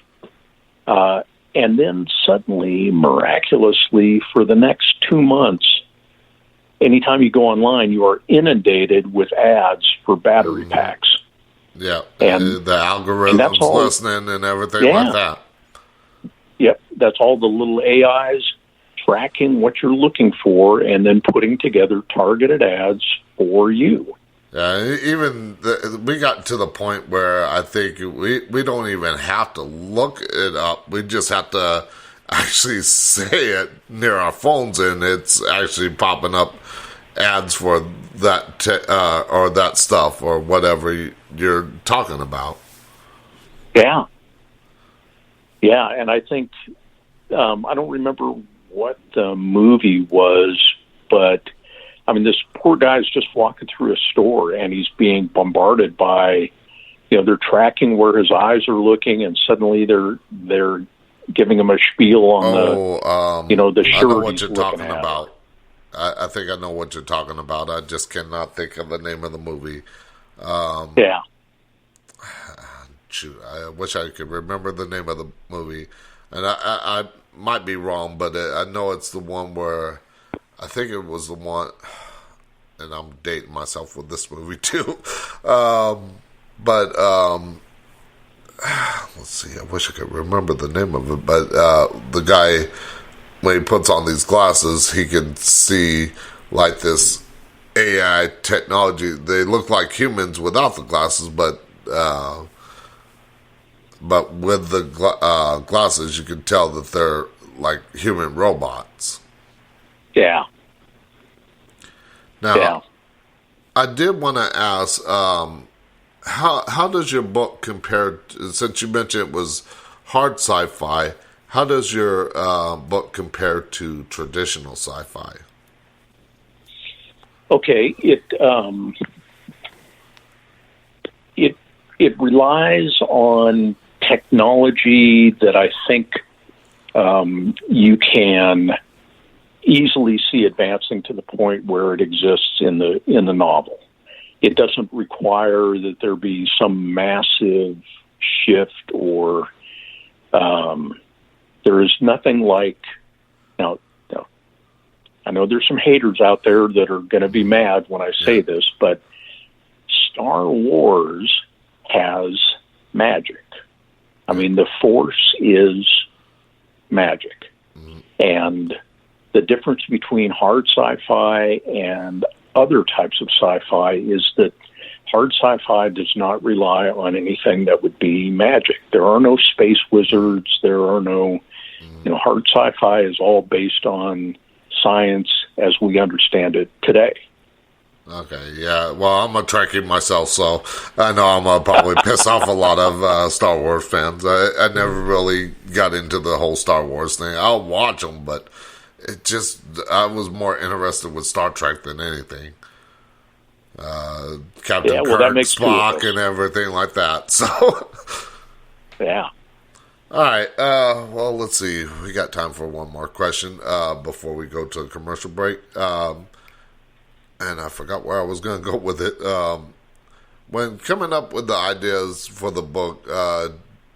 And then suddenly, miraculously, for the next 2 months, anytime you go online, you are inundated with ads for battery packs. Yeah, and the algorithms listening and everything like that. Yep, that's all the little AIs tracking what you're looking for and then putting together targeted ads for you. Yeah, even we got to the point where I think we don't even have to look it up. We just have to actually say it near our phones, and it's actually popping up ads for that or that stuff or whatever you're talking about. Yeah. Yeah, and I think, I don't remember what the movie was, but this poor guy's just walking through a store and he's being bombarded by, they're tracking where his eyes are looking, and suddenly they're giving him a spiel on the shirt. I know what he's you're looking talking about. I think I know what you're talking about. I just cannot think of the name of the movie. Yeah. Shoot, I wish I could remember the name of the movie, and I might be wrong, but I know it's the one where I think it was the one, and I'm dating myself with this movie too. But let's see, I wish I could remember the name of it. But the guy, when he puts on these glasses, he can see like this AI technology. They look like humans without the glasses, but with the glasses, you can tell that they're like human robots. Yeah. Now, I did want to ask, how does your book compare, since you mentioned it was hard sci-fi, how does your book compare to traditional sci-fi? Okay, it relies on technology that I think you can easily see advancing to the point where it exists in the novel. It doesn't require that there be some massive shift, or there is nothing like now. I know there's some haters out there that are going to be mad when I say this, but Star Wars has magic. I mean, the Force is magic. And the difference between hard sci-fi and other types of sci-fi is that hard sci-fi does not rely on anything that would be magic. There are no space wizards. There are no, hard sci-fi is all based on science as we understand it today. Okay, yeah. Well, I'm a Trekkie myself, so I know I'm going to probably piss off a lot of Star Wars fans. I never really got into the whole Star Wars thing. I'll watch them, but I was more interested with Star Trek than anything. Captain Kirk, Spock, and everything like that. So, yeah. All right. Well, let's see. We got time for one more question before we go to a commercial break. And I forgot where I was going to go with it. When coming up with the ideas for the book,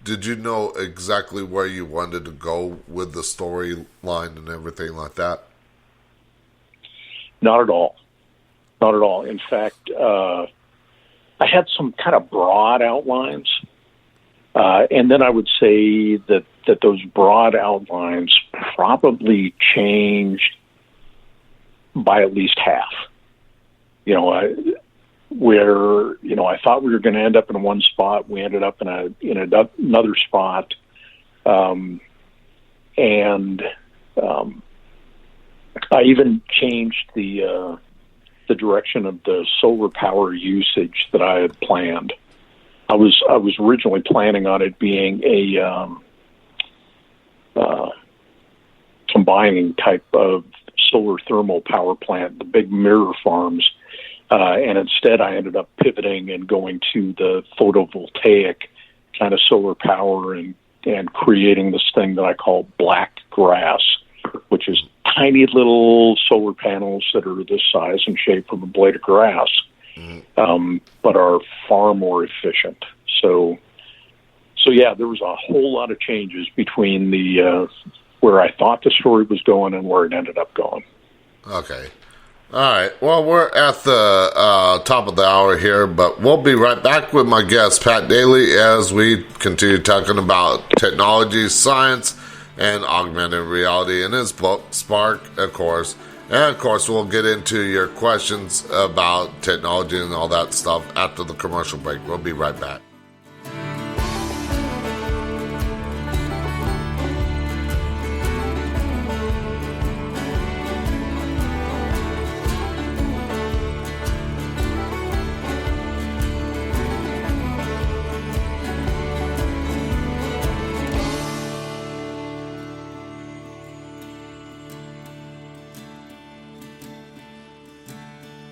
did you know exactly where you wanted to go with the storyline and everything like that? Not at all. Not at all. In fact, I had some kind of broad outlines. And then I would say that those broad outlines probably changed by at least half. Where I thought we were going to end up in one spot, we ended up in another spot, and I even changed the direction of the solar power usage that I had planned. I was originally planning on it being a combining type of solar thermal power plant, the big mirror farms. And instead, I ended up pivoting and going to the photovoltaic kind of solar power and creating this thing that I call black grass, which is tiny little solar panels that are this size and shape of a blade of grass, but are far more efficient. So yeah, there was a whole lot of changes between the where I thought the story was going and where it ended up going. Okay. All right. Well, we're at the top of the hour here, but we'll be right back with my guest, Pat Daly, as we continue talking about technology, science, and augmented reality in his book, Spark, of course. And, of course, we'll get into your questions about technology and all that stuff after the commercial break. We'll be right back.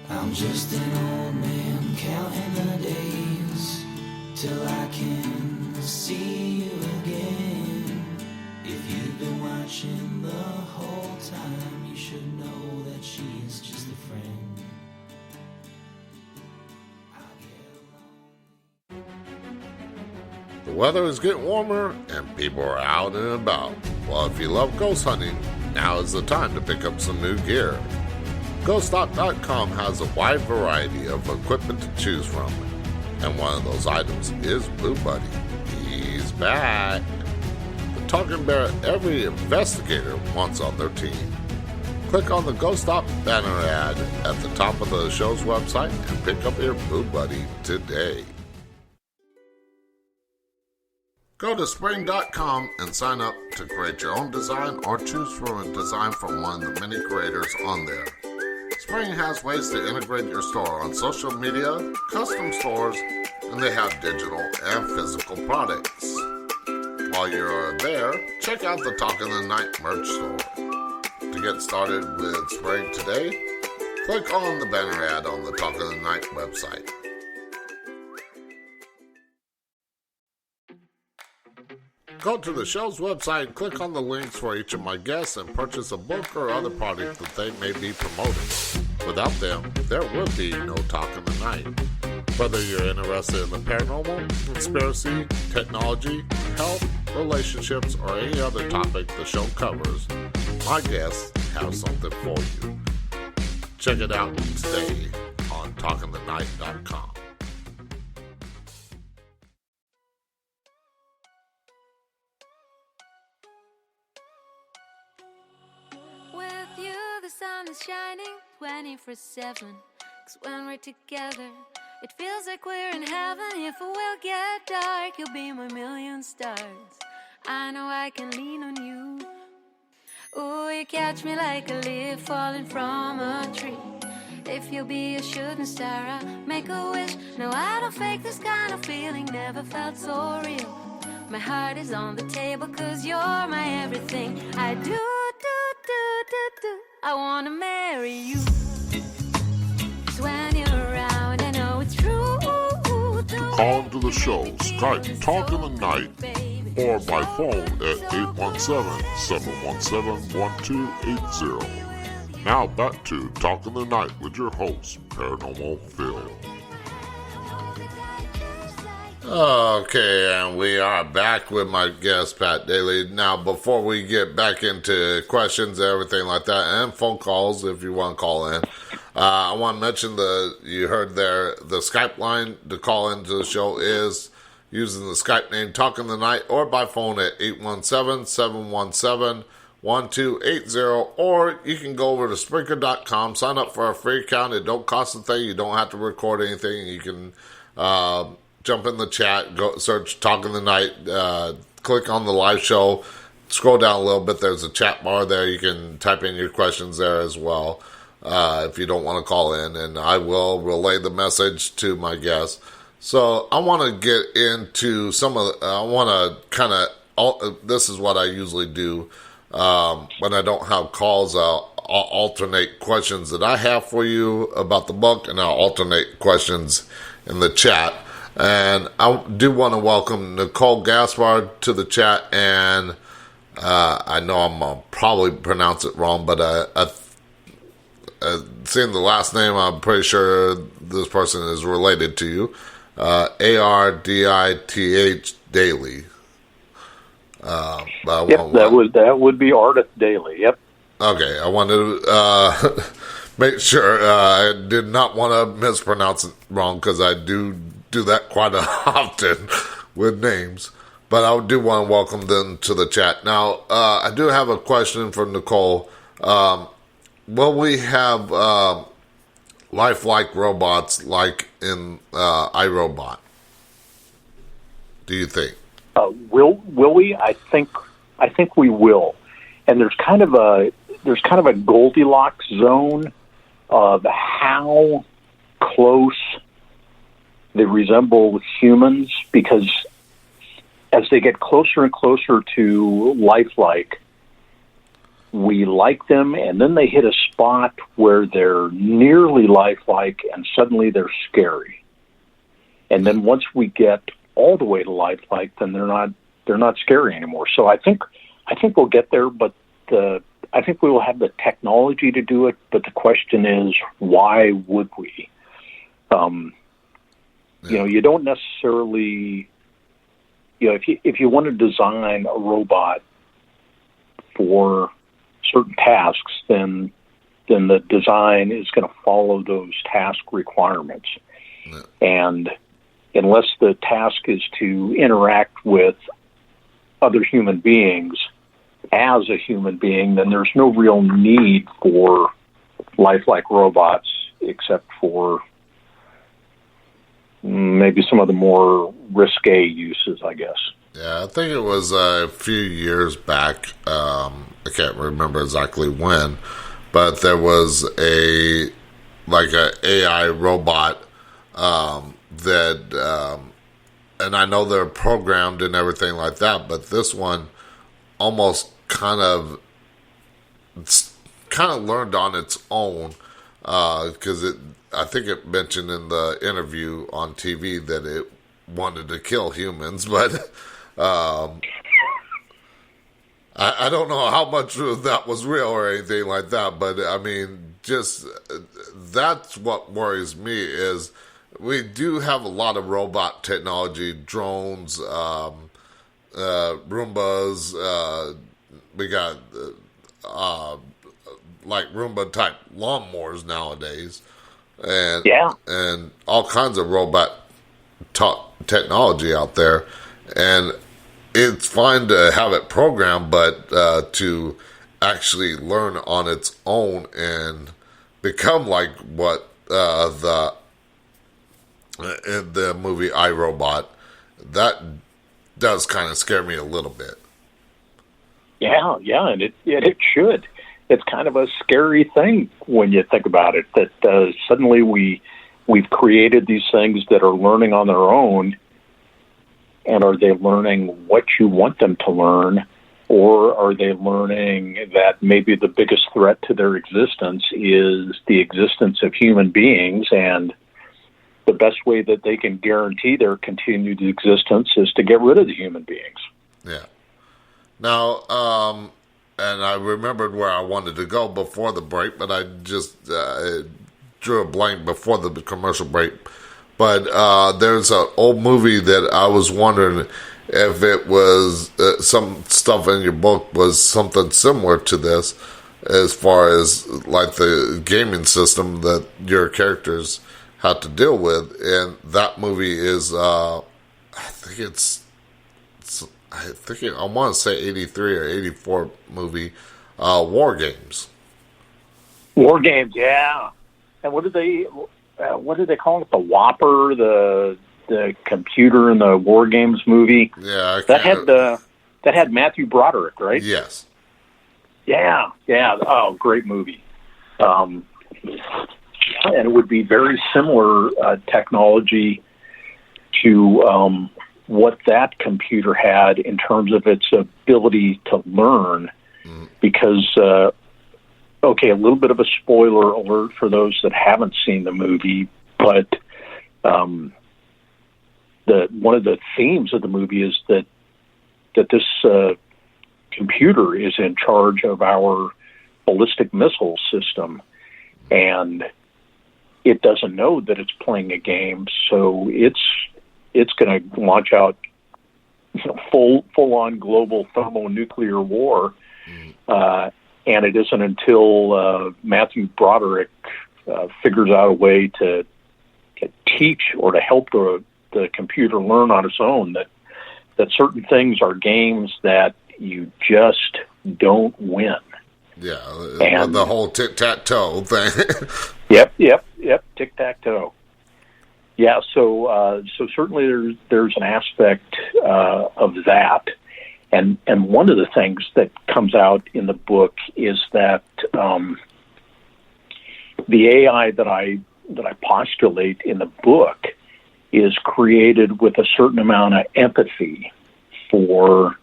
I'm just an old man counting the days till I can see you again. If you've been watching the whole time, you should know that she is just a friend. The weather is getting warmer and people are out and about. Well, if you love ghost hunting, now is the time to pick up some new gear. GhostStop.com has a wide variety of equipment to choose from, and one of those items is Blue Buddy. He's back. The talking bear every investigator wants on their team. Click on the Ghost Stop banner ad at the top of the show's website and pick up your Blue Buddy today. Go to spring.com and sign up to create your own design or choose from a design from one of the many creators on there. Spring has ways to integrate your store on social media, custom stores, and they have digital and physical products. While you're there, check out the Talk in the Night merch store. To get started with Spring today, click on the banner ad on the Talk of the Night website. Go to the show's website and click on the links for each of my guests and purchase a book or other product that they may be promoting. Without them, there would be no Talk of the Night. Whether you're interested in the paranormal, conspiracy, technology, health, relationships, or any other topic the show covers, my guests have something for you. Check it out today on talkingthenight.com. With you, the sun is shining 24/7. 'Cause when we're together, it feels like we're in heaven. If it will get dark, you'll be my million stars. I know I can lean on you. Oh, you catch me like a leaf falling from a tree. If you'll be a shooting star, I'll make a wish. No, I don't fake this kind of feeling, never felt so real. My heart is on the table 'cause you're my everything. I do. I wanna marry you. 'Cause when you're around, I know it's true. Call into the show, Skype Talk in the Night, or by phone at 817-717-1280. Now back to Talk in the Night with your host, Paranormal Phil. Okay, and we are back with my guest, Pat Daly. Now, before we get back into questions and everything like that, and phone calls if you want to call in, I want to mention you heard there, the Skype line to call into the show is using the Skype name Talk in the Night, or by phone at 817-717-1280, or you can go over to Spreaker.com, sign up for a free account. It don't cost a thing. You don't have to record anything. You can jump in the chat, go search Talk in the Night, click on the live show, scroll down a little bit. There's a chat bar there. You can type in your questions there as well if you don't want to call in, and I will relay the message to my guests. So I want to get into I want to kind of, this is what I usually do when I don't have calls. I'll alternate questions that I have for you about the book, and I'll alternate questions in the chat. And I do want to welcome Nicole Gaspard to the chat, and I know I'm going to probably pronounce it wrong, but seeing the last name, I'm pretty sure this person is related to you. Ardith Daly. Yep, that would be Ardith Daly. Yep. Okay, I wanted to make sure I did not want to mispronounce it wrong, because I do that quite often with names. But I do want to welcome them to the chat. Now, I do have a question for Nicole. Will we have lifelike robots like in iRobot? Do you think? Will we? I think we will. And there's kind of a Goldilocks zone of how close they resemble humans, because as they get closer and closer to lifelike, we like them, and then they hit a spot where they're nearly lifelike, and suddenly they're scary. And then once we get all the way to lifelike, then they're not scary anymore. So I think we'll get there, but I think we will have the technology to do it. But the question is, why would we? You don't necessarily, if you want to design a robot for certain tasks, then the design is going to follow those task requirements. Yeah. And unless the task is to interact with other human beings as a human being, then there's no real need for lifelike robots, except for maybe some of the more risque uses, I guess. Yeah, I think it was a few years back. I can't remember exactly when, but there was a AI robot that, and I know they're programmed and everything like that, but this one almost kind of learned on its own. because I think it mentioned in the interview on TV that it wanted to kill humans, but I don't know how much of that was real or anything like that. But I mean, just that's what worries me is we do have a lot of robot technology, drones, Roombas. We got like Roomba type lawnmowers nowadays, and all kinds of robot technology out there, and it's fine to have it programmed, but to actually learn on its own and become like what in the movie iRobot, that does kind of scare me a little bit. Yeah, and it should. It's kind of a scary thing when you think about it, that suddenly we've created these things that are learning on their own, and are they learning what you want them to learn, or are they learning that maybe the biggest threat to their existence is the existence of human beings, and the best way that they can guarantee their continued existence is to get rid of the human beings. Yeah. Now, and I remembered where I wanted to go before the break, but I just drew a blank before the commercial break. But there's an old movie that I was wondering if it was some stuff in your book was something similar to this, as far as like the gaming system that your characters had to deal with. And that movie is, I want to say 83 or 84 movie, War Games. War Games, yeah. And what did they call it? The Whopper, the computer in the War Games movie. Yeah, that had Matthew Broderick, right? Yes. Yeah. Oh, great movie. And it would be very similar technology to what that computer had in terms of its ability to learn, because, okay, a little bit of a spoiler alert for those that haven't seen the movie, but one of the themes of the movie is that this computer is in charge of our ballistic missile system, and it doesn't know that it's playing a game, so it's going to launch out, full-on global thermonuclear war. And it isn't until Matthew Broderick figures out a way to teach or to help the computer learn on its own that certain things are games that you just don't win. Yeah, and the whole tic-tac-toe thing. Yep, tic-tac-toe. Yeah, so certainly there's an aspect of that, and one of the things that comes out in the book is that the AI that I postulate in the book is created with a certain amount of empathy for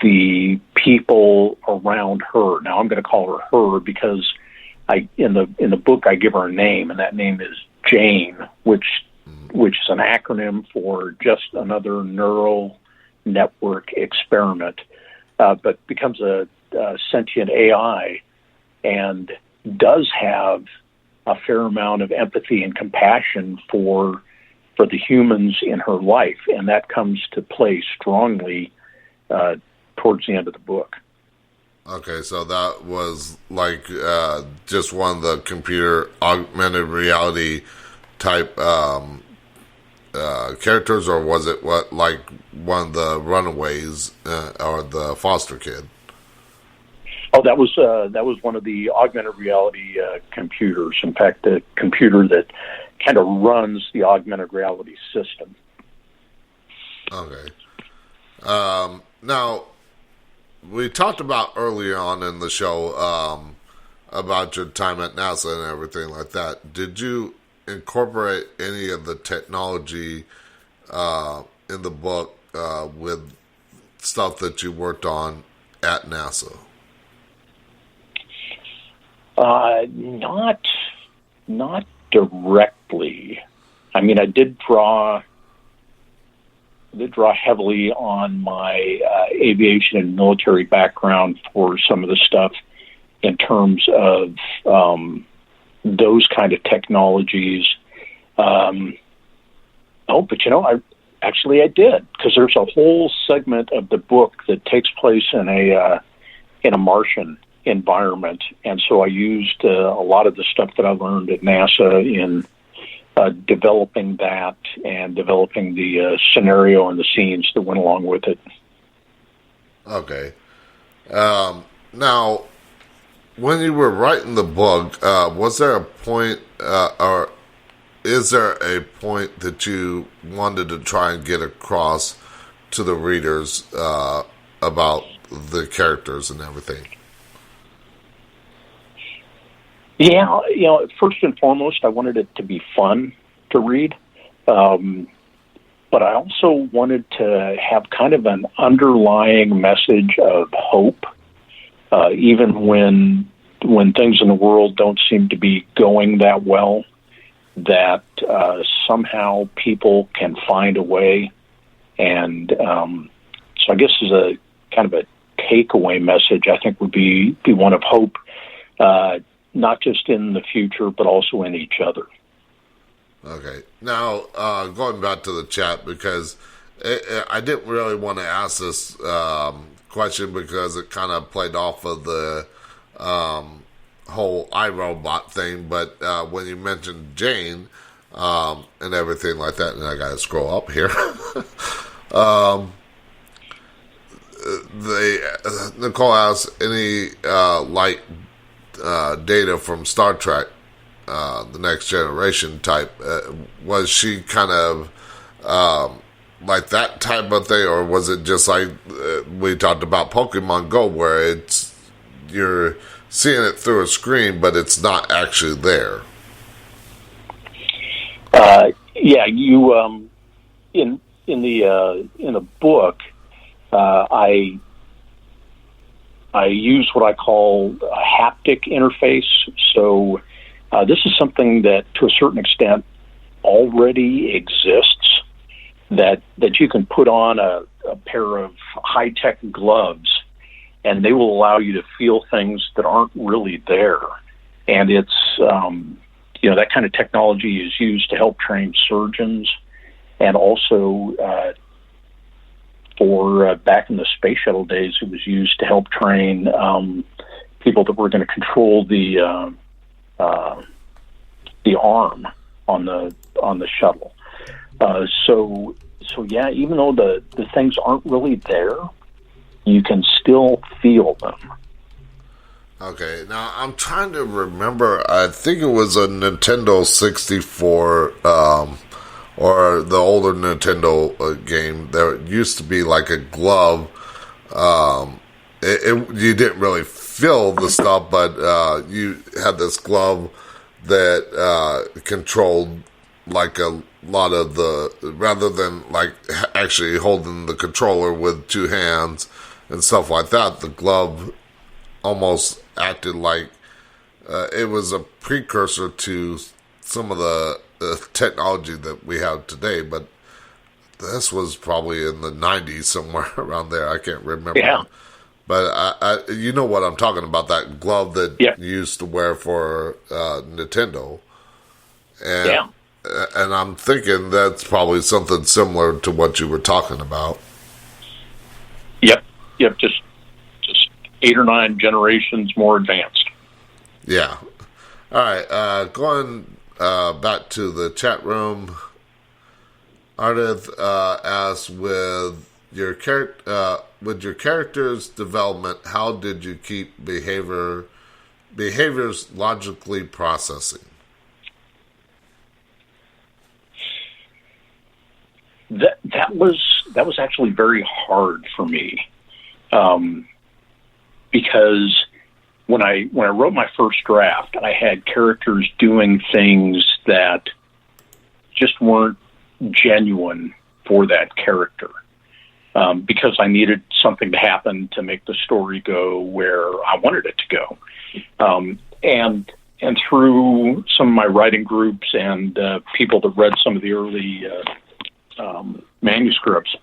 the people around her. Now I'm going to call her because in the book I give her a name, and that name is Jane, which is an acronym for just another neural network experiment, but becomes a sentient AI and does have a fair amount of empathy and compassion for the humans in her life, and that comes to play strongly towards the end of the book. Okay, so that was like just one of the computer augmented reality type characters, or was it like one of the runaways or the foster kid? Oh, that was one of the augmented reality computers. In fact, the computer that kind of runs the augmented reality system. Okay. Now, we talked about earlier on in the show about your time at NASA and everything like that. Did you incorporate any of the technology in the book with stuff that you worked on at NASA? Not directly. I mean, I did draw heavily on my aviation and military background for some of the stuff in terms of those kind of technologies. But I did, because there's a whole segment of the book that takes place in a Martian environment, and so I used a lot of the stuff that I learned at NASA in developing that and developing the scenario and the scenes that went along with it. Okay. Now, when you were writing the book, was there a point, or is there a point that you wanted to try and get across to the readers about the characters and everything? Yeah, first and foremost, I wanted it to be fun to read. But I also wanted to have kind of an underlying message of hope, even when things in the world don't seem to be going that well, that somehow people can find a way. And so I guess as a kind of a takeaway message, I think would be one of hope, not just in the future, but also in each other. Okay. Now, going back to the chat, because I didn't really want to ask this question because it kind of played off of the whole iRobot thing, but when you mentioned Jane and everything like that, and I got to scroll up here, Nicole asks, any light data from Star Trek, the Next Generation type, was she kind of like that type of thing, or was it just like we talked about Pokemon Go, where you're seeing it through a screen, but it's not actually there? You in the book, I use what I call a haptic interface. So this is something that, to a certain extent, already exists, that you can put on a pair of high-tech gloves, and they will allow you to feel things that aren't really there. And it's, that kind of technology is used to help train surgeons, and also for back in the space shuttle days, it was used to help train people that were going to control the arm on the shuttle. So yeah, even though the things aren't really there, you can still feel them. Okay, now I'm trying to remember. I think it was a Nintendo 64, or the older Nintendo game. There used to be like a glove. You didn't really feel the stuff, but you had this glove that controlled like a lot of the, rather than like actually holding the controller with two hands and stuff like that, the glove almost acted like it was a precursor to some of the technology that we have today. But this was probably in the 90s, somewhere around there. I can't remember. Yeah. But I you know what I'm talking about, that glove that you used to wear for Nintendo. And, yeah. And I'm thinking that's probably something similar to what you were talking about. Yep, just 8 or 9 generations more advanced. Yeah. All right, going back to the chat room, Ardith asks, with your character's development, how did you keep behaviors logically processing? That was actually very hard for me, because when I wrote my first draft, I had characters doing things that just weren't genuine for that character, because I needed something to happen to make the story go where I wanted it to go. And through some of my writing groups and people that read some of the early manuscripts,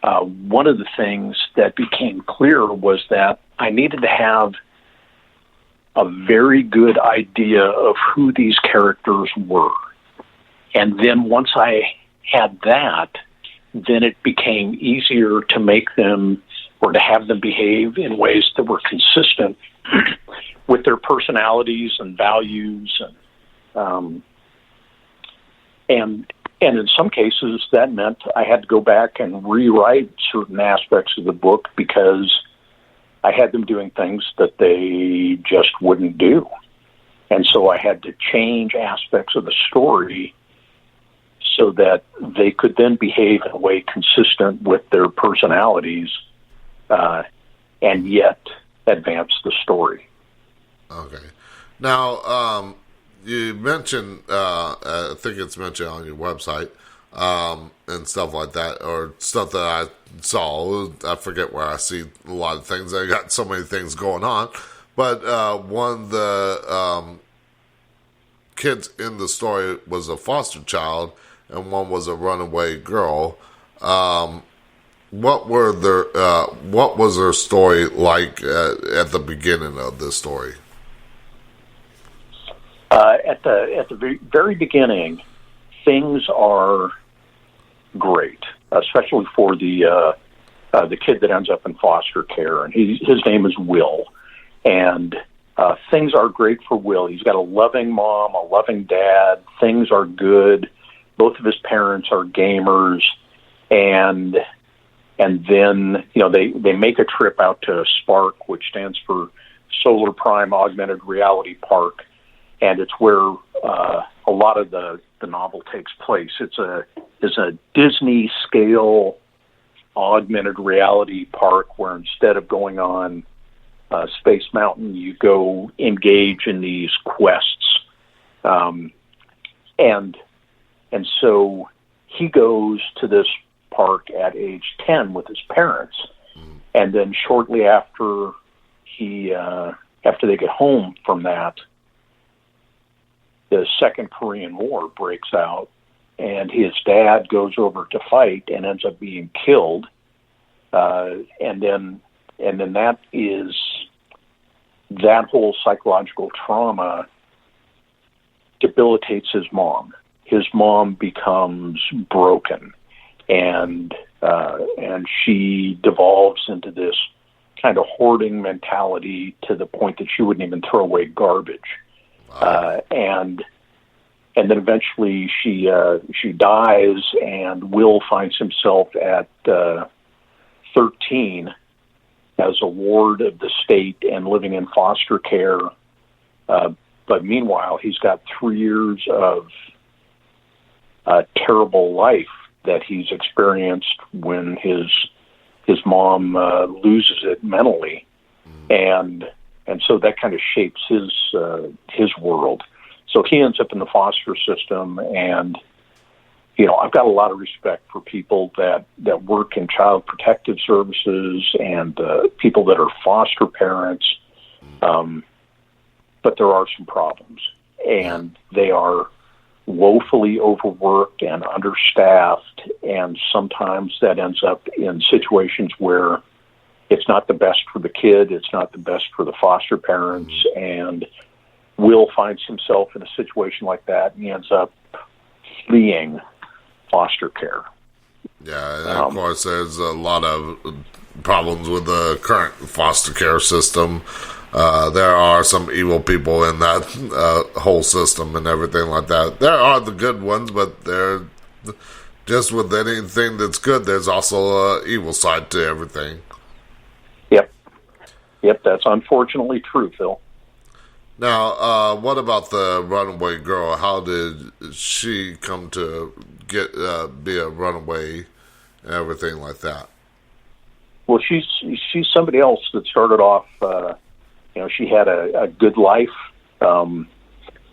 one of the things that became clear was that I needed to have a very good idea of who these characters were. And then once I had that, then it became easier to make them or to have them behave in ways that were consistent with their personalities and values. And in some cases, that meant I had to go back and rewrite certain aspects of the book because I had them doing things that they just wouldn't do. And so I had to change aspects of the story so that they could then behave in a way consistent with their personalities and yet advance the story. Okay. Now, you mentioned, I think it's mentioned on your website and stuff like that, or stuff that I saw. I forget where I see a lot of things. I got so many things going on. But one of the kids in the story was a foster child, and one was a runaway girl. What was their story like at the beginning of this story? At the very beginning, things are great, especially for the kid that ends up in foster care, and his name is Will, and things are great for Will. He's got a loving mom, a loving dad. Things are good. Both of his parents are gamers, and then they make a trip out to SPARK, which stands for Solar Prime Augmented Reality Park. And it's where a lot of the novel takes place. It's a Disney scale augmented reality park where instead of going on Space Mountain, you go engage in these quests. And so he goes to this park at age 10 with his parents, and then shortly after they get home from that, the Second Korean War breaks out, and his dad goes over to fight and ends up being killed. And then that whole psychological trauma debilitates his mom. His mom becomes broken, and she devolves into this kind of hoarding mentality to the point that she wouldn't even throw away garbage. And then eventually she dies, and Will finds himself at 13 as a ward of the state and living in foster care. But meanwhile, he's got 3 years of terrible life that he's experienced when his mom loses it mentally, and so that kind of shapes his world. So he ends up in the foster system, and I've got a lot of respect for people that work in child protective services and people that are foster parents, but there are some problems, and they are woefully overworked and understaffed, and sometimes that ends up in situations where it's not the best for the kid, it's not the best for the foster parents, and Will finds himself in a situation like that, and he ends up fleeing foster care. Yeah, and of course there's a lot of problems with the current foster care system. There are some evil people in that whole system and everything like that. There are the good ones, but they're just with anything that's good, there's also an evil side to everything. Yep, that's unfortunately true, Phil. Now, what about the runaway girl? How did she come to be a runaway and everything like that? Well, she's somebody else that started off. She had a good life.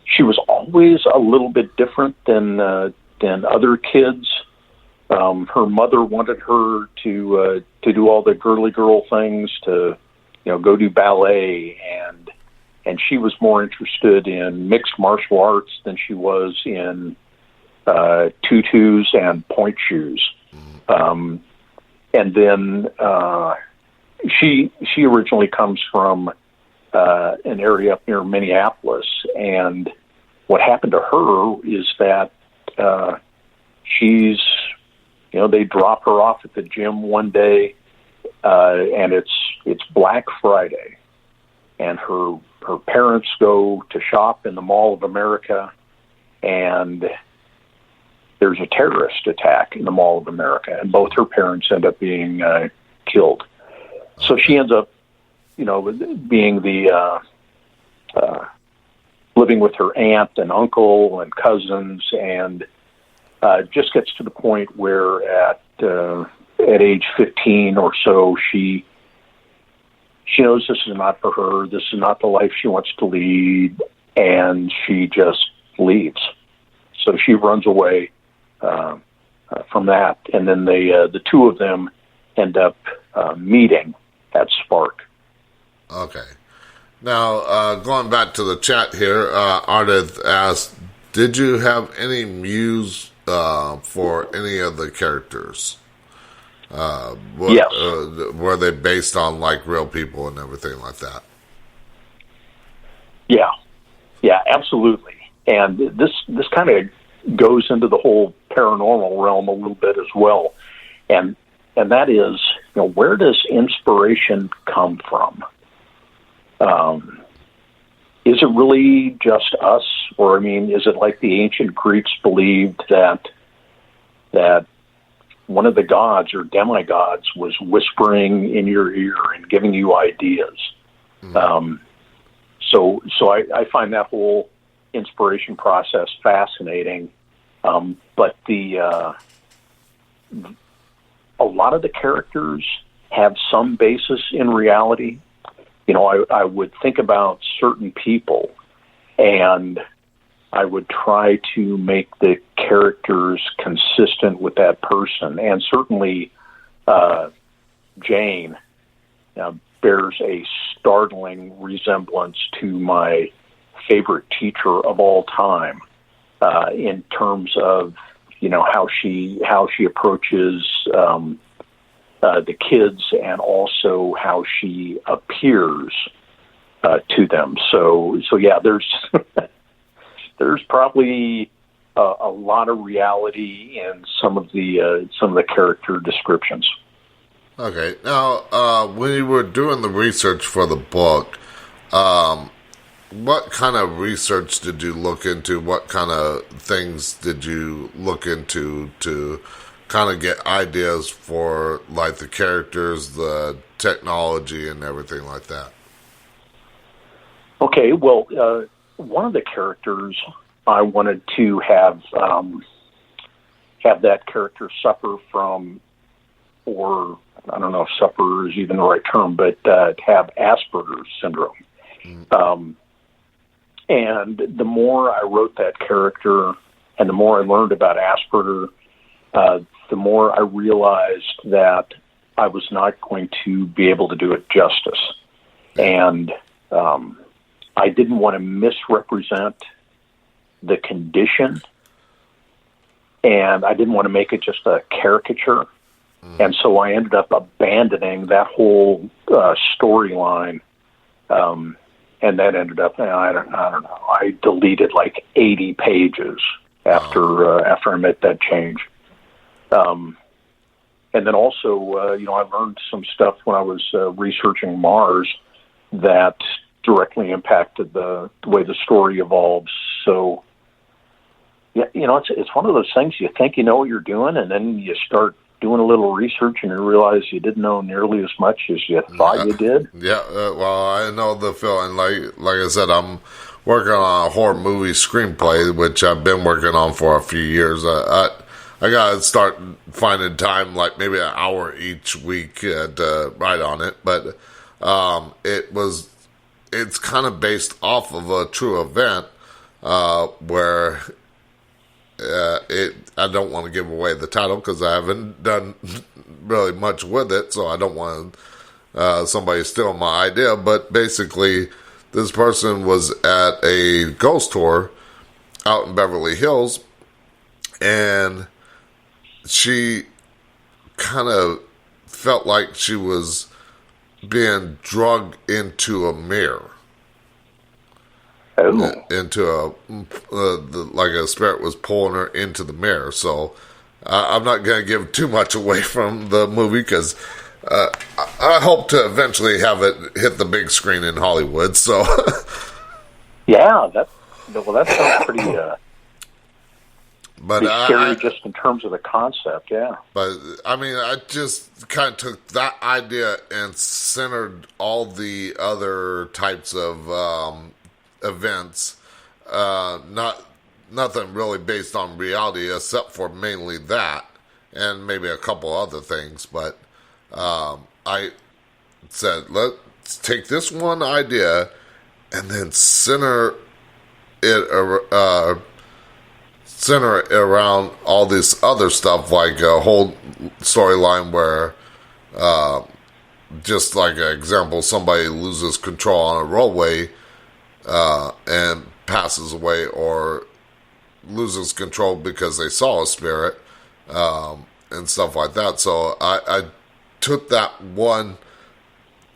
She was always a little bit different than other kids. Her mother wanted her to do all the girly girl things, to go do ballet, and she was more interested in mixed martial arts than she was in tutus and point shoes. And then she originally comes from an area up near Minneapolis, and what happened to her is that she's, they drop her off at the gym one day, and it's Black Friday, and her parents go to shop in the Mall of America, and there's a terrorist attack in the Mall of America, and both her parents end up being killed. So she ends up, being the living with her aunt and uncle and cousins, and just gets to the point where at age 15 or so, she knows this is not for her. This is not the life she wants to lead, and she just leaves. So she runs away from that, and then the two of them end up meeting at Spark. Okay. Now, going back to the chat here, Ardith asked, did you have any muse for any of the characters? Yes. Were they based on, like, real people and everything like that? Yeah. Yeah, absolutely. And this kind of goes into the whole paranormal realm a little bit as well. And that is, where does inspiration come from? Is it really just us? Or, is it like the ancient Greeks believed that one of the gods or demigods was whispering in your ear and giving you ideas? Mm-hmm. So I find that whole inspiration process fascinating. But a lot of the characters have some basis in reality. I would think about certain people, and I would try to make the characters consistent with that person. And certainly Jane bears a startling resemblance to my favorite teacher of all time, in terms of how she approaches the kids, and also how she appears to them. So yeah, there's probably a lot of reality in some of the character descriptions. Okay. Now, when you were doing the research for the book, what kind of research did you look into? What kind of things did you look into to kind of get ideas for, like, the characters, the technology, and everything like that? Okay, well, one of the characters I wanted to have that character suffer from, or I don't know if suffer is even the right term, but have Asperger's syndrome. Mm. And the more I wrote that character, and the more I learned about Asperger, the more I realized that I was not going to be able to do it justice. And I didn't want to misrepresent the condition, and I didn't want to make it just a caricature. Mm. And so I ended up abandoning that whole storyline. And that ended up, I don't know, I deleted like 80 pages after I made that change. And then also, I learned some stuff when I was researching Mars that directly impacted the way the story evolves. So, yeah, it's one of those things you think you know what you're doing, and then you start doing a little research and you realize you didn't know nearly as much as you thought you did. Yeah, well, I know the feeling. Like I said, I'm working on a horror movie screenplay, which I've been working on for a few years. I gotta start finding time, like maybe an hour each week to write on it. But it's kind of based off of a true event where I don't want to give away the title because I haven't done really much with it, so I don't want somebody steal my idea. But basically, this person was at a ghost tour out in Beverly Hills, and she kind of felt like she was being drugged into a mirror. Oh. Into like a spirit was pulling her into the mirror. So I'm not going to give too much away from the movie because I hope to eventually have it hit the big screen in Hollywood. So yeah, that sounds pretty but scary just in terms of the concept. Yeah, but I mean, I just kind of took that idea and centered all the other types of events, nothing really based on reality except for mainly that and maybe a couple other things. But I said, let's take this one idea and then center it around all this other stuff, like a whole storyline where, just like an example, somebody loses control on a roadway and passes away, or loses control because they saw a spirit, and stuff like that. So I took that one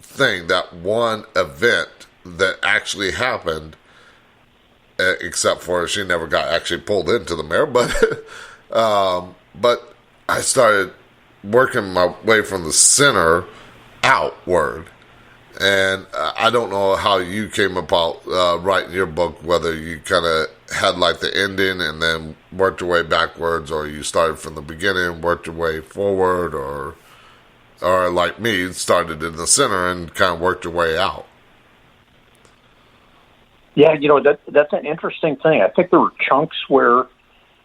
thing, that one event that actually happened, except for she never got actually pulled into the mirror, but I started working my way from the center outward. And I don't know how you came about writing your book, whether you kind of had like the ending and then worked your way backwards, or you started from the beginning, worked your way forward, or like me, started in the center and kind of worked your way out. Yeah, that's an interesting thing. I think there were chunks where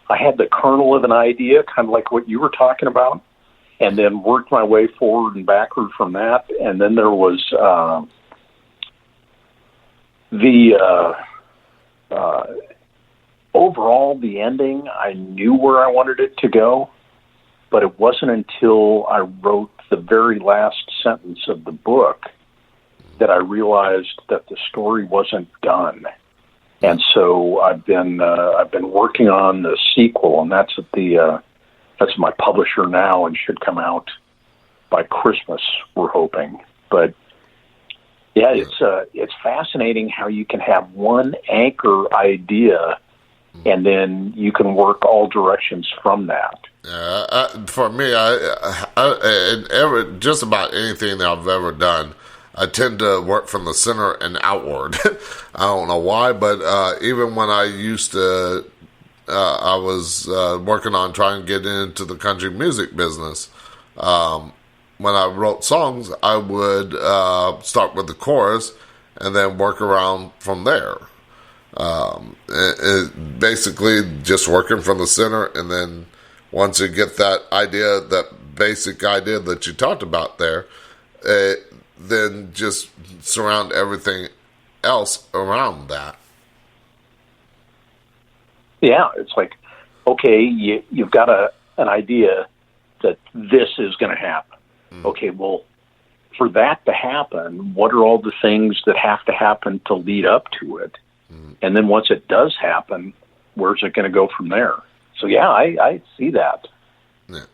I had the kernel of an idea, kind of like what you were talking about, and then worked my way forward and backward from that. And then there was overall, the ending, I knew where I wanted it to go, but it wasn't until I wrote the very last sentence of the book that I realized that the story wasn't done. And so I've been working on the sequel, and that's my publisher now, and should come out by Christmas, we're hoping. But yeah, it's fascinating how you can have one anchor idea, and then you can work all directions from that. For me, just about anything that I've ever done, I tend to work from the center and outward. I don't know why, but even when I used to, I was working on trying to get into the country music business. When I wrote songs, I would start with the chorus and then work around from there. Basically just working from the center, and then once you get that idea, that basic idea that you talked about there, then just surround everything else around that. Yeah, it's like, okay, you've got an idea that this is going to happen. Okay, well, for that to happen, what are all the things that have to happen to lead up to it? And then once it does happen, where's it going to go from there? So, yeah, I see that. Yeah.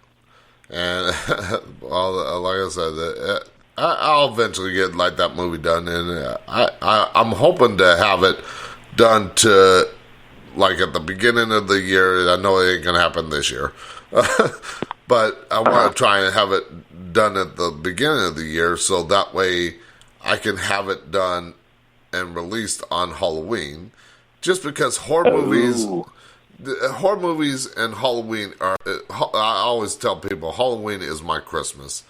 And, well, like I said, I'll eventually get like that movie done, and I'm hoping to have it done to like at the beginning of the year. I know it ain't gonna happen this year, but I want to try and have it done at the beginning of the year, so that way I can have it done and released on Halloween. Just because horror movies and Halloween are, I always tell people Halloween is my Christmas.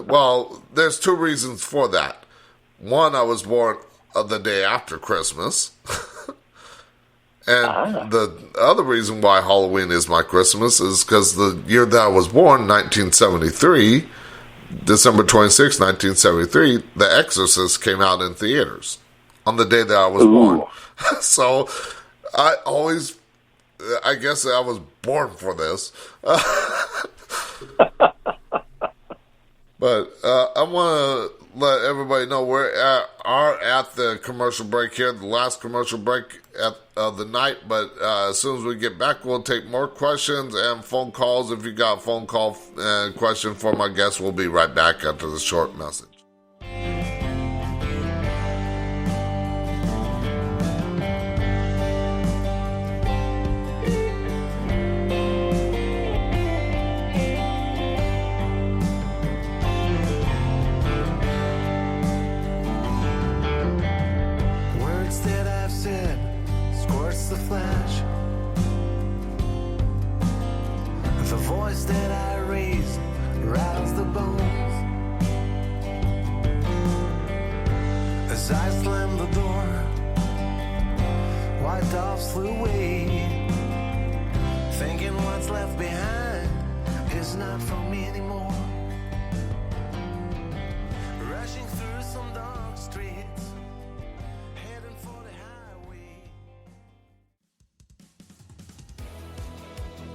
Well, there's two reasons for that. One, I was born the day after Christmas. And the other reason why Halloween is my Christmas is because the year that I was born, 1973, December 26, 1973, The Exorcist came out in theaters on the day that I was born. So I guess I was born for this. But I want to let everybody know are at the commercial break here, the last commercial break of the night. But as soon as we get back, we'll take more questions and phone calls. If you got a phone call and question for my guests, we'll be right back after the short message. That I raise rattles the bones as I slam the door. White doves flew away, thinking what's left behind is not for me anymore. Rushing through some dark streets, heading for the highway.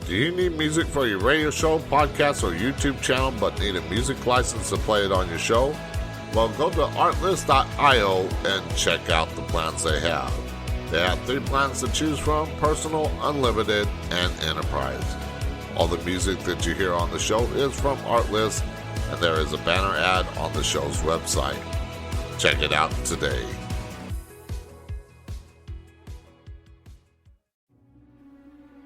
Do you need music for your radio show, podcast, or YouTube channel, but need a music license to play it on your show? Well, go to artlist.io and check out the plans they have. They have 3 plans to choose from: personal, unlimited, and enterprise. All the music that you hear on the show is from Artlist, and there is a banner ad on the show's website. Check it out today.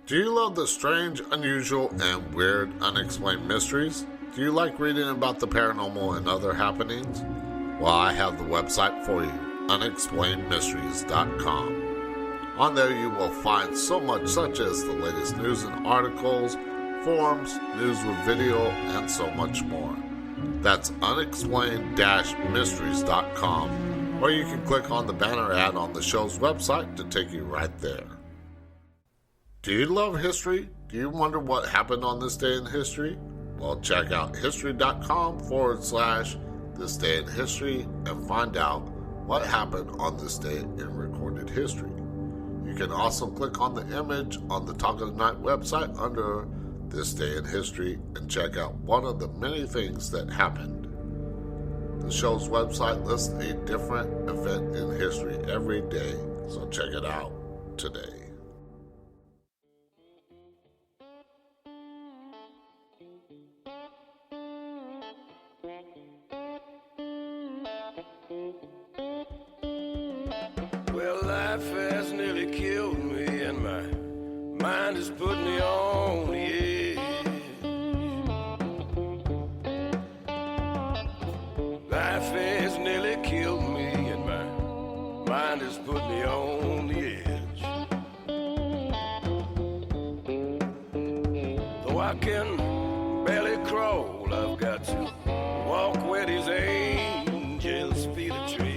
Do you love the strange, unusual, and weird unexplained mysteries? Do you like reading about the paranormal and other happenings? Well, I have the website for you, unexplainedmysteries.com. On there you will find so much, such as the latest news and articles, forums, news with video, and so much more. That's unexplained-mysteries.com, or you can click on the banner ad on the show's website to take you right there. Do you love history? Do you wonder what happened on this day in history? Well, check out history.com/this day in history and find out what happened on this day in recorded history. You can also click on the image on the Talk of the Night website under this day in history and check out one of the many things that happened. The show's website lists a different event in history every day, so check it out today. Well, life has nearly killed me, and my mind has put me on the edge. Life has nearly killed me, and my mind has put me on the edge. Though I can barely crawl, I've got to walk where these angels' feet are tread.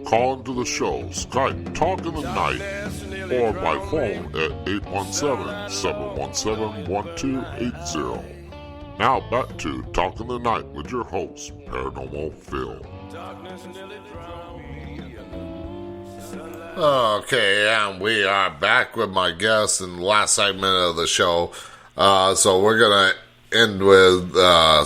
Call into the show, Skype Talk in the Night, or by phone at 817-717-1280. Now back to Talk in the Night with your host, Paranormal Phil. Okay, and we are back with my guest in the last segment of the show. So we're going to end with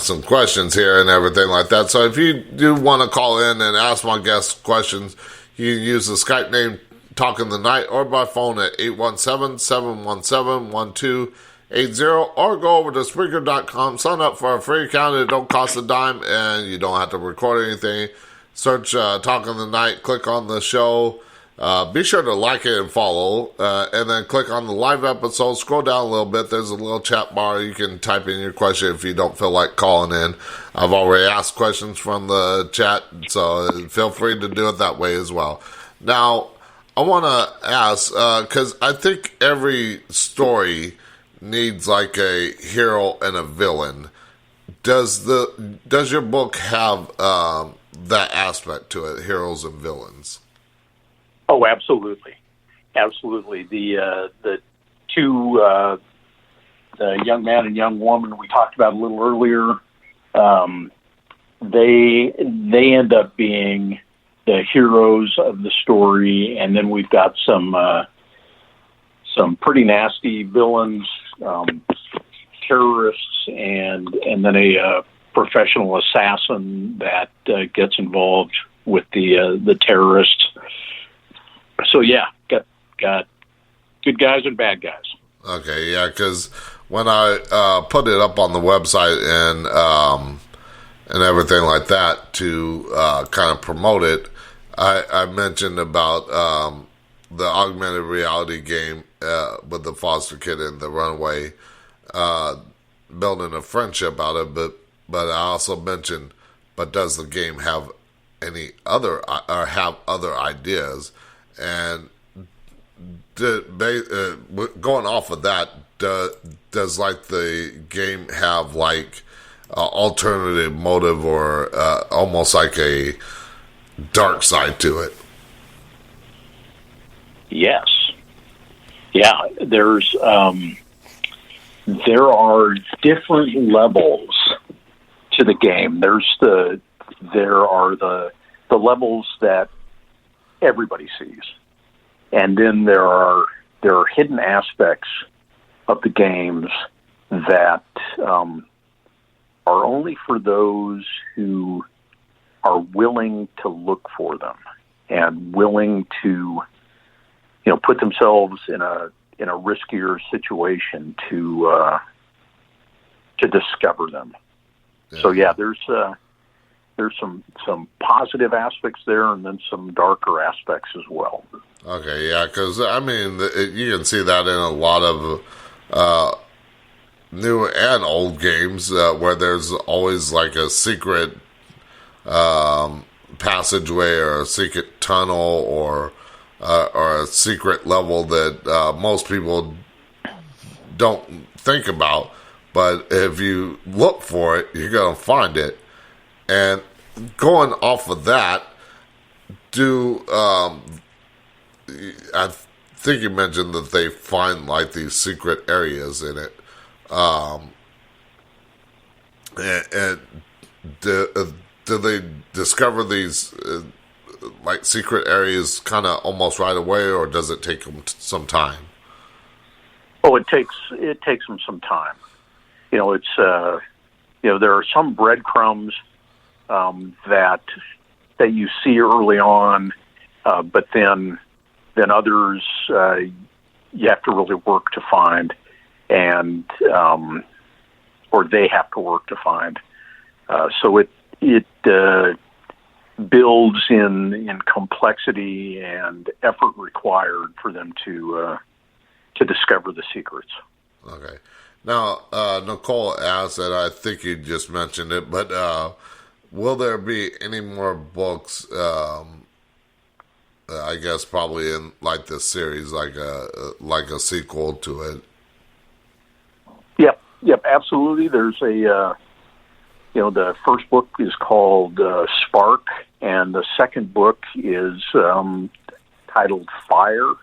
some questions here and everything like that. So if you do want to call in and ask my guests questions, you can use the Skype name Talk in the Night or by phone at 817-717-1280 or go over to Spreaker.com, sign up for a free account. It don't cost a dime and you don't have to record anything. Search Talk in the Night, click on the show. Be sure to like it and follow, and then click on the live episode. Scroll down a little bit. There's a little chat bar. You can type in your question if you don't feel like calling in. I've already asked questions from the chat, so feel free to do it that way as well. Now, I want to ask, because I think every story needs like a hero and a villain. Does your book have that aspect to it, heroes and villains? Oh, absolutely, absolutely. The two, the young man and young woman we talked about a little earlier, they end up being the heroes of the story, and then we've got some pretty nasty villains, terrorists, and then professional assassin that gets involved with the terrorists. So yeah, got good guys and bad guys. Okay, yeah, because when I put it up on the website and everything like that to kind of promote it, I mentioned about the augmented reality game with the foster kid and the runaway, building a friendship out of it. But I also mentioned, but does the game have any other or have other ideas? And going off of that, does like the game have like alternative motive or almost like a dark side to it? Yes. Yeah, there are different levels to the game. There are the levels that everybody sees, and then there are hidden aspects of the games that are only for those who are willing to look for them and willing to, put themselves in a riskier situation to discover them. Yeah. So yeah, there's some positive aspects there, and then some darker aspects as well. Okay, yeah, because I mean, you can see that in a lot of new and old games where there's always like a secret passageway or a secret tunnel or a secret level that most people don't think about. But if you look for it, you're going to find it. And going off of that, I think you mentioned that they find like these secret areas in it. And do they discover these like secret areas kind of almost right away, or does it take them some time? Oh, it takes them some time. It's there are some breadcrumbs that you see early on, but then others you have to really work to find, and or they have to work to find. So it builds in complexity and effort required for them to discover the secrets. Okay. Now, Nicole asked, and I think you just mentioned it, but will there be any more books? I guess probably in like this series, like a sequel to it. Yep, absolutely. There's a the first book is called Spark, and the second book is titled Fire,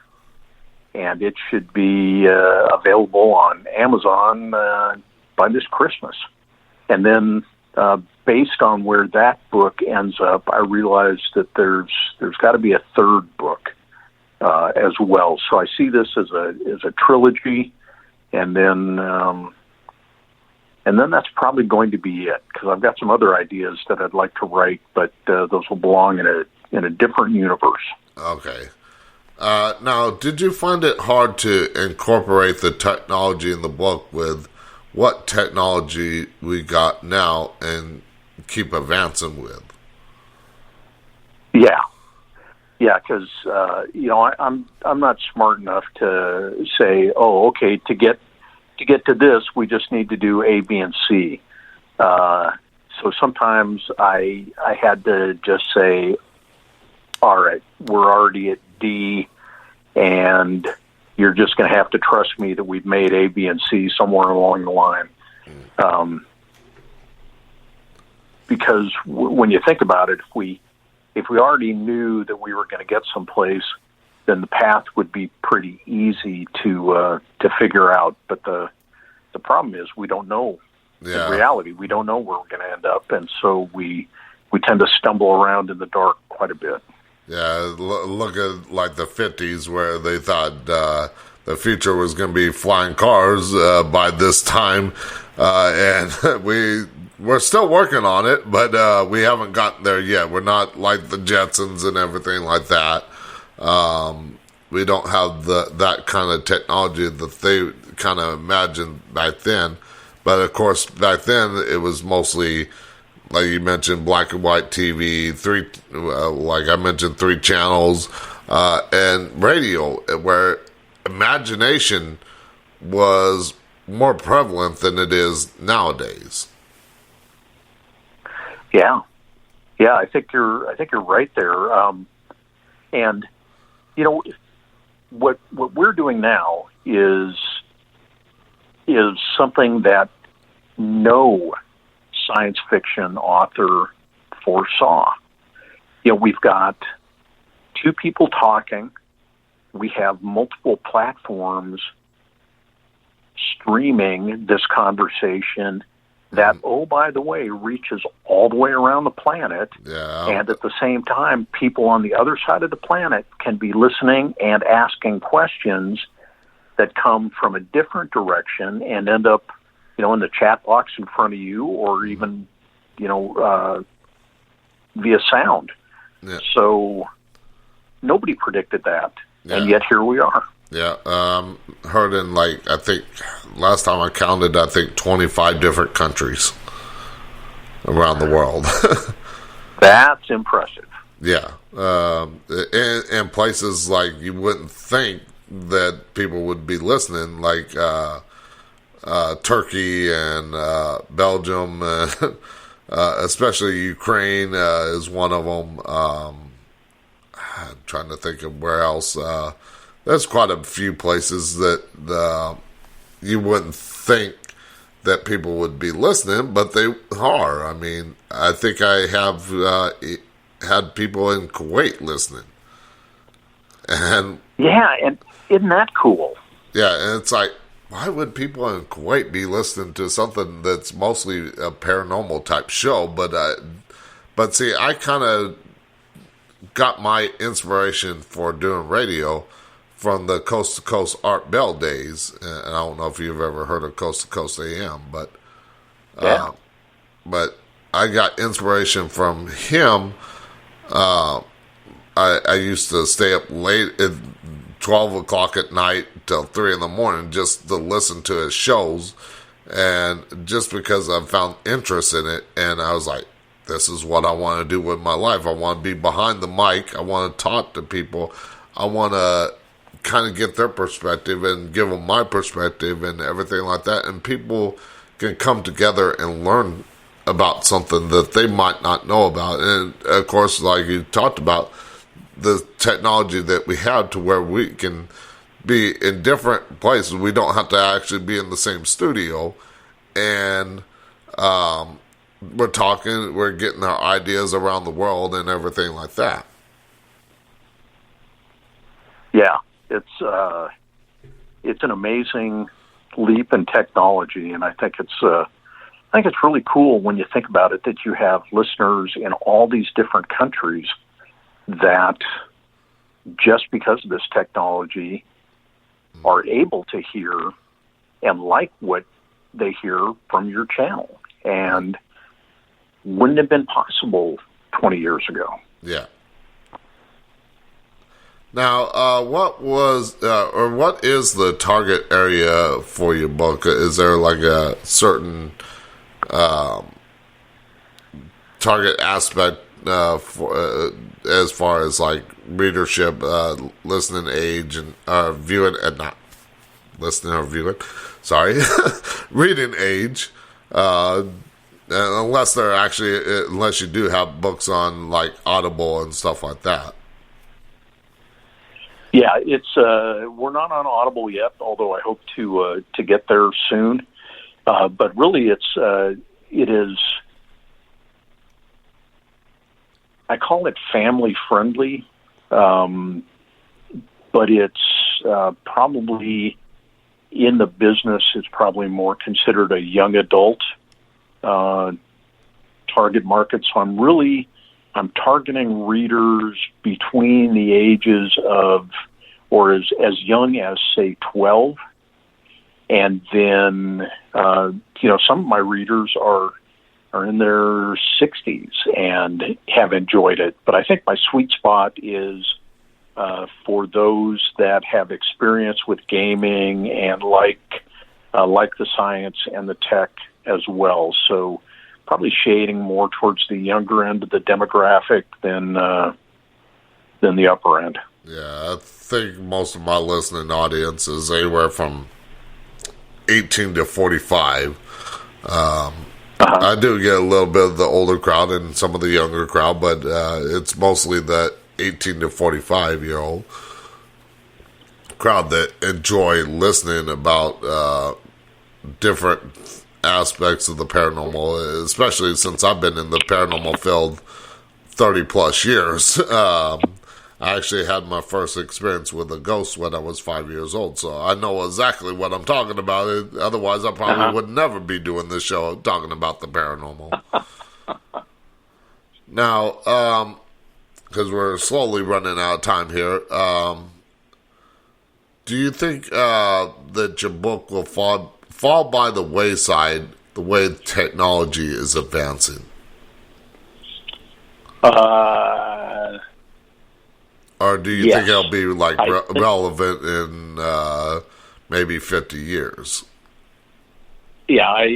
and it should be available on Amazon by this Christmas. And then, based on where that book ends up, I realized that there's got to be a third book as well. So I see this as a trilogy, and then that's probably going to be it, because I've got some other ideas that I'd like to write, but those will belong in a different universe. Okay. Now, did you find it hard to incorporate the technology in the book with what technology we got now and keep advancing with? Yeah, because I'm not smart enough to say, oh, okay, to get to this, we just need to do A, B, and C. So sometimes I had to just say, all right, we're already at D, and you're just going to have to trust me that we've made A, B, and C somewhere along the line. Because when you think about it, if we already knew that we were going to get someplace, then the path would be pretty easy to figure out. But the problem is we don't know. Yeah. In reality, we don't know where we're going to end up, and so we tend to stumble around in the dark quite a bit. Yeah, look at like the 50s where they thought the future was going to be flying cars by this time, and we we're still working on it, but we haven't gotten there yet. We're not like the Jetsons and everything like that. We don't have that kind of technology that they kind of imagined back then. But of course, back then it was mostly, like you mentioned, black and white TV, like I mentioned, 3 channels, and radio, where imagination was more prevalent than it is nowadays. Yeah, I think you're right there. And you know, what we're doing now is something that no science fiction author foresaw. You know, we've got 2 people talking. We have multiple platforms streaming this conversation that, oh, by the way, reaches all the way around the planet. Yeah. And at the same time, people on the other side of the planet can be listening and asking questions that come from a different direction and end up, you know, in the chat box in front of you, or even, you know, via sound. Yeah. So nobody predicted that, Yeah. and yet here we are. Yeah, heard in, like, I think last time I counted, 25 different countries around the world. That's impressive. Yeah, and places like you wouldn't think that people would be listening, like Turkey and Belgium, and especially Ukraine is one of them. I'm trying to think of where else. There's quite a few places that you wouldn't think that people would be listening, but they are. I mean, I think I have had people in Kuwait listening. And yeah, and isn't that cool? Yeah, and it's like, why would people in Kuwait be listening to something that's mostly a paranormal type show? But see, I kind of got my inspiration for doing radio from the Coast to Coast Art Bell days, and I don't know if you've ever heard of Coast to Coast AM, but but I got inspiration from him. I used to stay up late at 12 o'clock at night till 3 in the morning just to listen to his shows, and just because I found interest in it, and I was like, this is what I want to do with my life. I want to be behind the mic. I want to talk to people. I want to kind of get their perspective and give them my perspective and everything like that. And people can come together and learn about something that they might not know about. And of course, like you talked about, the technology that we have to where we can be in different places. We don't have to actually be in the same studio. And we're talking, we're getting our ideas around the world and everything like that. Yeah, it's an amazing leap in technology, and I think it's really cool when you think about it that you have listeners in all these different countries that, just because of this technology, are able to hear and like what they hear from your channel, and wouldn't have been possible 20 years ago. Yeah. Now, what was or what is the target area for your book? Is there like a certain target aspect for as far as like readership, listening age, and viewing, not listening or viewing? Sorry, reading age. Unless they're actually, unless you do have books on like Audible and stuff like that. Yeah, it's we're not on Audible yet, although I hope to get there soon. But really, it is. I call it family friendly, but it's probably in the business. It's probably more considered a young adult target market. So I'm targeting readers between the ages of, or as young as, say, 12. And then, some of my readers are are in their 60s and have enjoyed it. But I think my sweet spot is for those that have experience with gaming and like the science and the tech as well. So probably shading more towards the younger end of the demographic than the upper end. Yeah, I think most of my listening audience is anywhere from 18 to 45. I do get a little bit of the older crowd and some of the younger crowd, but it's mostly the 18 to 45-year-old crowd that enjoy listening about different aspects of the paranormal, especially since I've been in the paranormal field 30-plus years. I actually had my first experience with a ghost when I was 5 years old, so I know exactly what I'm talking about. Otherwise, I probably would never be doing this show talking about the paranormal. Now, because we're slowly running out of time here, do you think that your book will fall by the wayside the way technology is advancing? Or do you think it'll be like relevant in maybe 50 years? Yeah,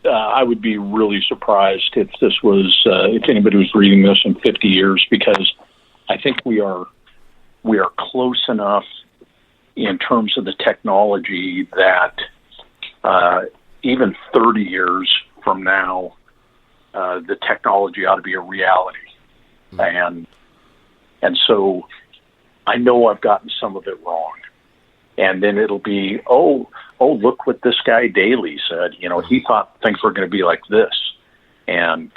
I would be really surprised if this was if anybody was reading this in 50 years, because I think we are close enough in terms of the technology that even 30 years from now, the technology ought to be a reality, and so I know I've gotten some of it wrong. And then it'll be, oh, look what this guy Daly said. You know, he thought things were going to be like this. And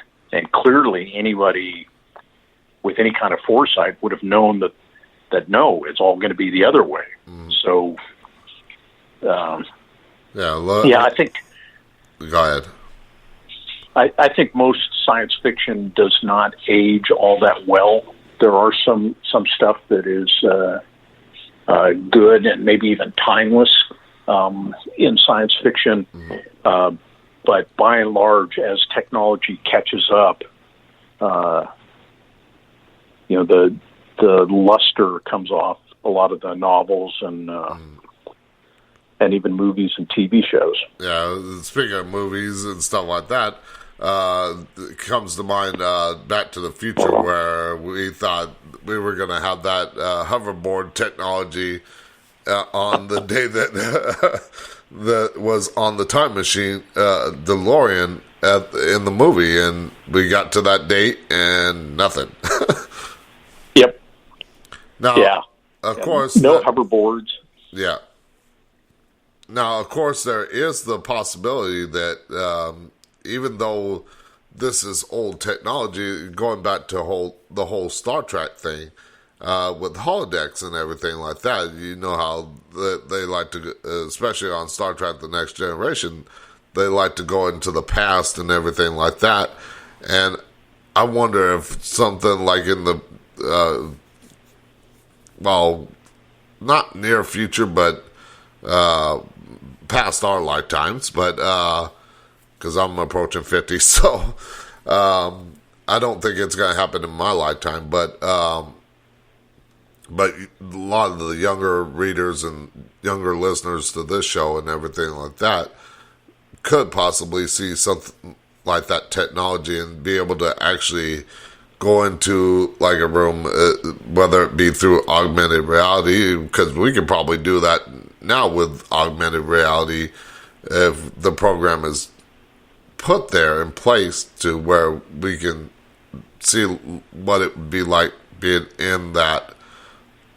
clearly anybody with any kind of foresight would have known that no, it's all going to be the other way. So, I think... Go ahead. I think most science fiction does not age all that well. There are some stuff that is good and maybe even timeless in science fiction, but by and large, as technology catches up, the luster comes off a lot of the novels and even movies and TV shows. Yeah, speaking of movies and stuff like that. It comes to mind Back to the Future, where we thought we were going to have that hoverboard technology on the day that that was on the time machine, DeLorean, in the movie, and we got to that date and nothing. Yep. Now, of course, no hoverboards. Yeah. Now, of course, there is the possibility that even though this is old technology, going back to the whole Star Trek thing, with holodecks and everything like that, you know how they like to, especially on Star Trek The Next Generation, they like to go into the past and everything like that. And I wonder if something like in the, not near future, but past our lifetimes, but because I'm approaching 50, so I don't think it's going to happen in my lifetime, but a lot of the younger readers and younger listeners to this show and everything like that could possibly see something like that technology and be able to actually go into like a room, whether it be through augmented reality, because we could probably do that now with augmented reality if the program is put there in place to where we can see what it would be like being in that.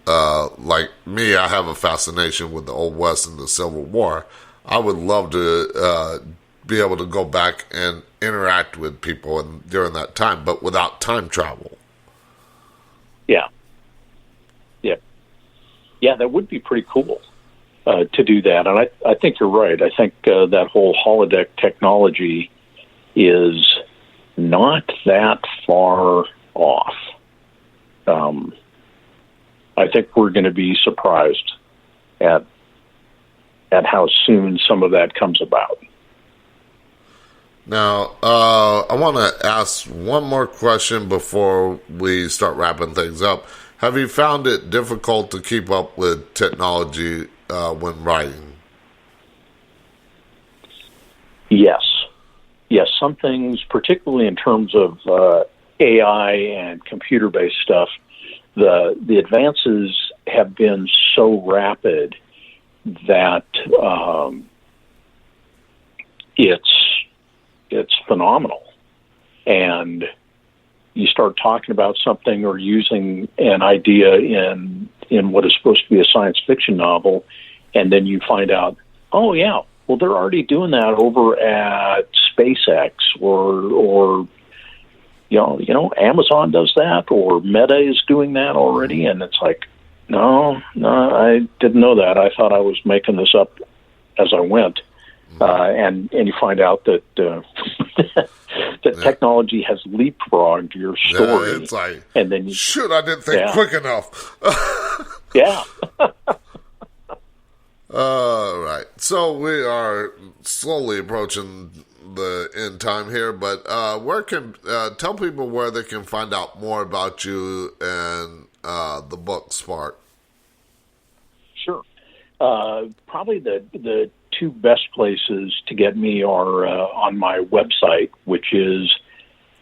Like me, I have a fascination with the Old West and the Civil War. I would love to be able to go back and interact with people during that time, but without time travel. Yeah, that would be pretty cool to do that. And I think you're right. I think that whole holodeck technology is not that far off. I think we're going to be surprised at how soon some of that comes about. Now, I want to ask one more question before we start wrapping things up. Have you found it difficult to keep up with technology when writing? Yes. Yes, some things, particularly in terms of AI and computer-based stuff, the advances have been so rapid that it's phenomenal. And you start talking about something or using an idea in what is supposed to be a science fiction novel, and then you find out, oh yeah, well they're already doing that over at SpaceX, or Amazon does that, or Meta is doing that already, and it's like, no, I didn't know that. I thought I was making this up as I went. And you find out that that technology has leapfrogged your story. Yeah, it's like, and then shoot, I didn't think quick enough. Yeah. Right. So we are slowly approaching the end time here, but where can tell people where they can find out more about you and the book Spark? Sure. Probably the two best places to get me are on my website, which is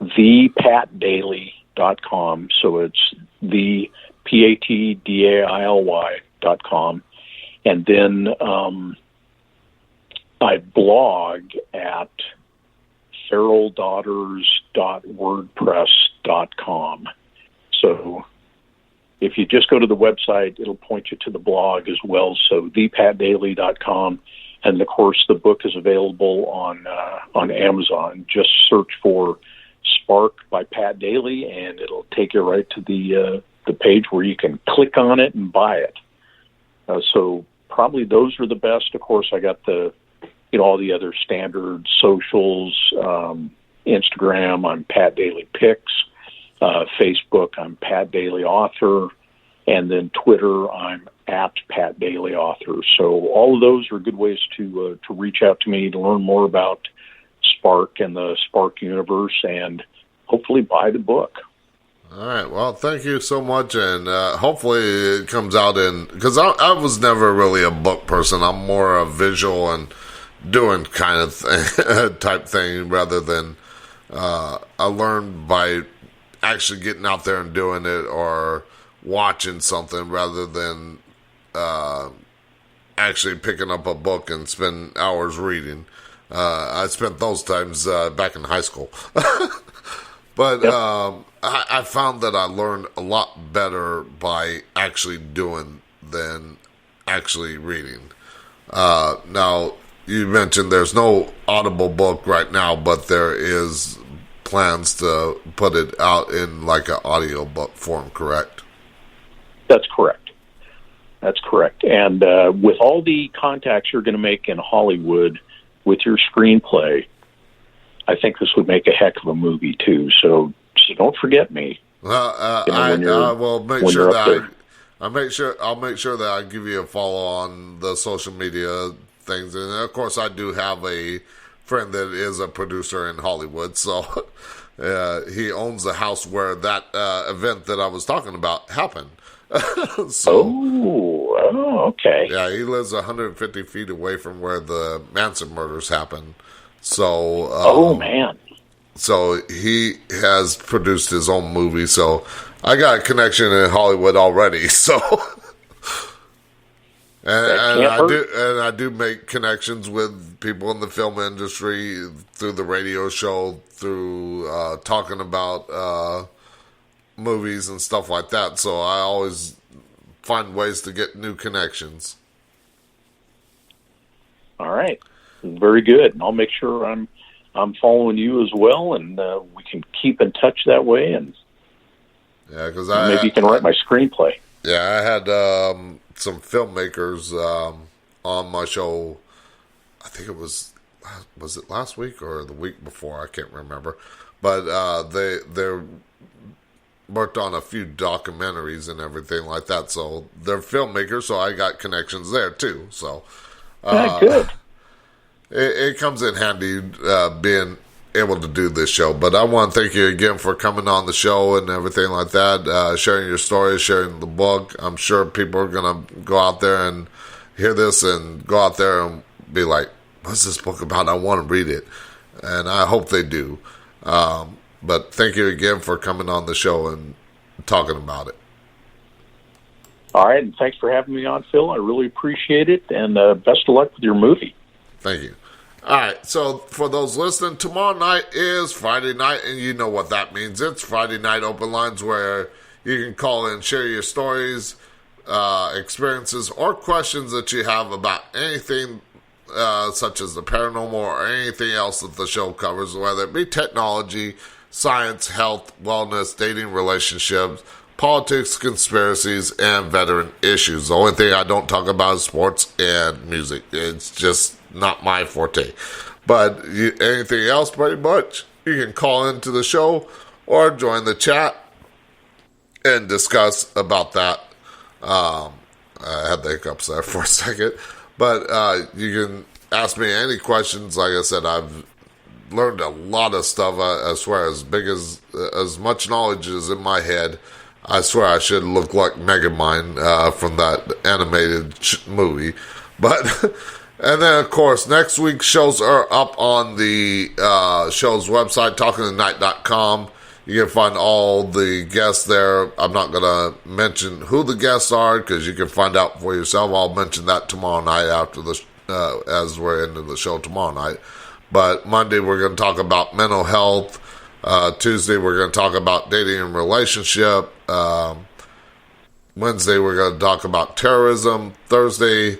thepatdaily.com. So it's the PATDAILY.com. And then I blog at feraldaughters.wordpress.com. So if you just go to the website, it'll point you to the blog as well. So thepatdaily.com. And of course, the book is available on Amazon. Just search for Spark by Pat Daly, and it'll take you right to the page where you can click on it and buy it. So probably those are the best. Of course, I got all the other standard socials. Instagram, I'm Pat Daly Pics. Facebook, I'm Pat Daly Author. And then Twitter, I'm at Pat Daly Author. So all of those are good ways to reach out to me to learn more about Spark and the Spark universe, and hopefully buy the book. All right. Well, thank you so much, and hopefully it comes out because I was never really a book person. I'm more a visual and doing kind of type thing rather than I learned by actually getting out there and doing it or watching something rather than actually picking up a book and spend hours reading. I spent those times back in high school. But I found that I learned a lot better by actually doing than actually reading. Now, you mentioned there's no Audible book right now, but there is plans to put it out in like an audio book form, correct? That's correct. That's correct. And with all the contacts you're going to make in Hollywood with your screenplay, I think this would make a heck of a movie too. So don't forget me. I will make sure that I'll make sure that I give you a follow on the social media things. And of course, I do have a friend that is a producer in Hollywood, so he owns the house where that event that I was talking about happened. Okay. Yeah, he lives 150 feet away from where the Manson murders happened. So, man. So he has produced his own movie. So I got a connection in Hollywood already. So, and I do make connections with people in the film industry through the radio show, through talking about movies and stuff like that. So I always find ways to get new connections. All right. Very good. And I'll make sure I'm following you as well, and we can keep in touch that way. And because maybe you can write my screenplay. Yeah, I had some filmmakers on my show. I think it was it last week or the week before? I can't remember. But they worked on a few documentaries and everything like that. So they're filmmakers, so I got connections there too. So good. It comes in handy being able to do this show. But I want to thank you again for coming on the show and everything like that, sharing your stories, sharing the book. I'm sure people are going to go out there and hear this and go out there and be like, what's this book about? I want to read it. And I hope they do. But thank you again for coming on the show and talking about it. All right, and thanks for having me on, Phil. I really appreciate it, and best of luck with your movie. Thank you. All right, so for those listening, tomorrow night is Friday night, and you know what that means. It's Friday Night Open Lines, where you can call in, share your stories, experiences, or questions that you have about anything such as the paranormal or anything else that the show covers, whether it be technology, science, health, wellness, dating, relationships, politics, conspiracies, and veteran issues. The only thing I don't talk about is sports and music. It's just not my forte. But anything else, pretty much, you can call into the show or join the chat and discuss about that. I had the hiccups there for a second. But you can ask me any questions. Like I said, I've learned a lot of stuff. I swear, as much knowledge is in my head, I swear I should look like Megamind from that animated movie. But, and then of course, next week's shows are up on the show's website, talkingthenight.com. You can find all the guests there. I'm not going to mention who the guests are because you can find out for yourself. I'll mention that tomorrow night after the as we're into the show tomorrow night. But Monday we're going to talk about mental health. Tuesday we're going to talk about dating and relationship. Wednesday we're going to talk about terrorism. Thursday,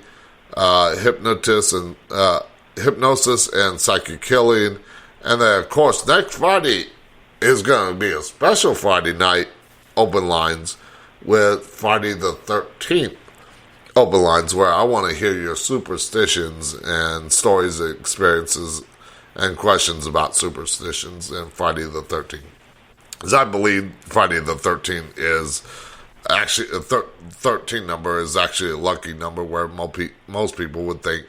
hypnosis and psychic healing. And then, of course, next Friday is going to be a special Friday night open lines with Friday the 13th open lines, where I want to hear your superstitions and stories, experiences, and questions about superstitions in Friday the 13th. Because I believe Friday the 13th is actually, a 13 number is actually a lucky number, where most people would think,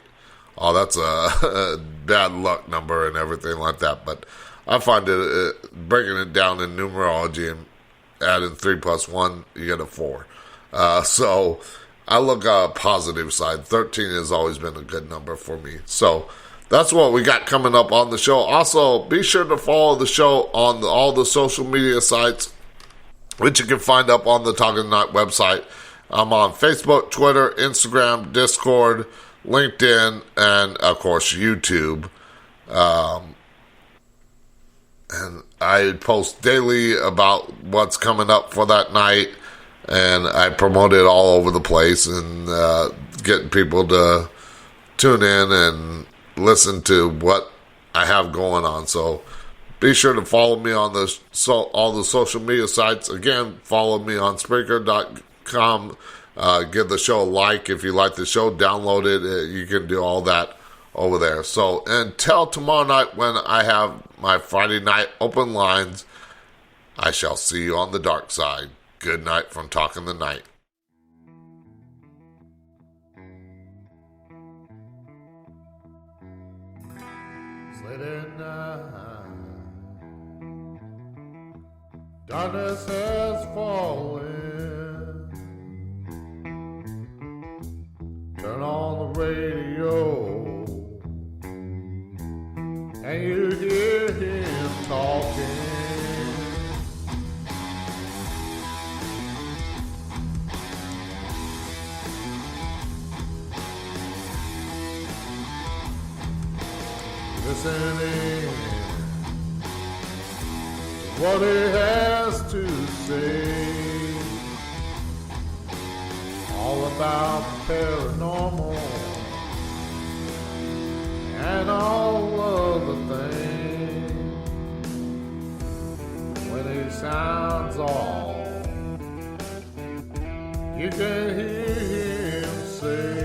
oh, that's a bad luck number and everything like that. But I find it, breaking it down in numerology and adding 3 plus 1, you get a 4. So I look at a positive side. 13 has always been a good number for me. So that's what we got coming up on the show. Also, be sure to follow the show on all the social media sites, which you can find up on the Talking Tonight website. I'm on Facebook, Twitter, Instagram, Discord, LinkedIn, and, of course, YouTube. And I post daily about what's coming up for that night, and I promote it all over the place and getting people to tune in and listen to what I have going on. So be sure to follow me on all the social media sites. Again, follow me on Spreaker.com. Give the show a like if you like the show. Download it. You can do all that over there. So until tomorrow night, when I have my Friday night open lines, I shall see you on the dark side. Good night from Talking the Night. Late night, darkness has fallen. Turn on the radio, and you hear him talking. Listening to what he has to say, all about the paranormal and all of the things. When he sounds off, you can hear him say,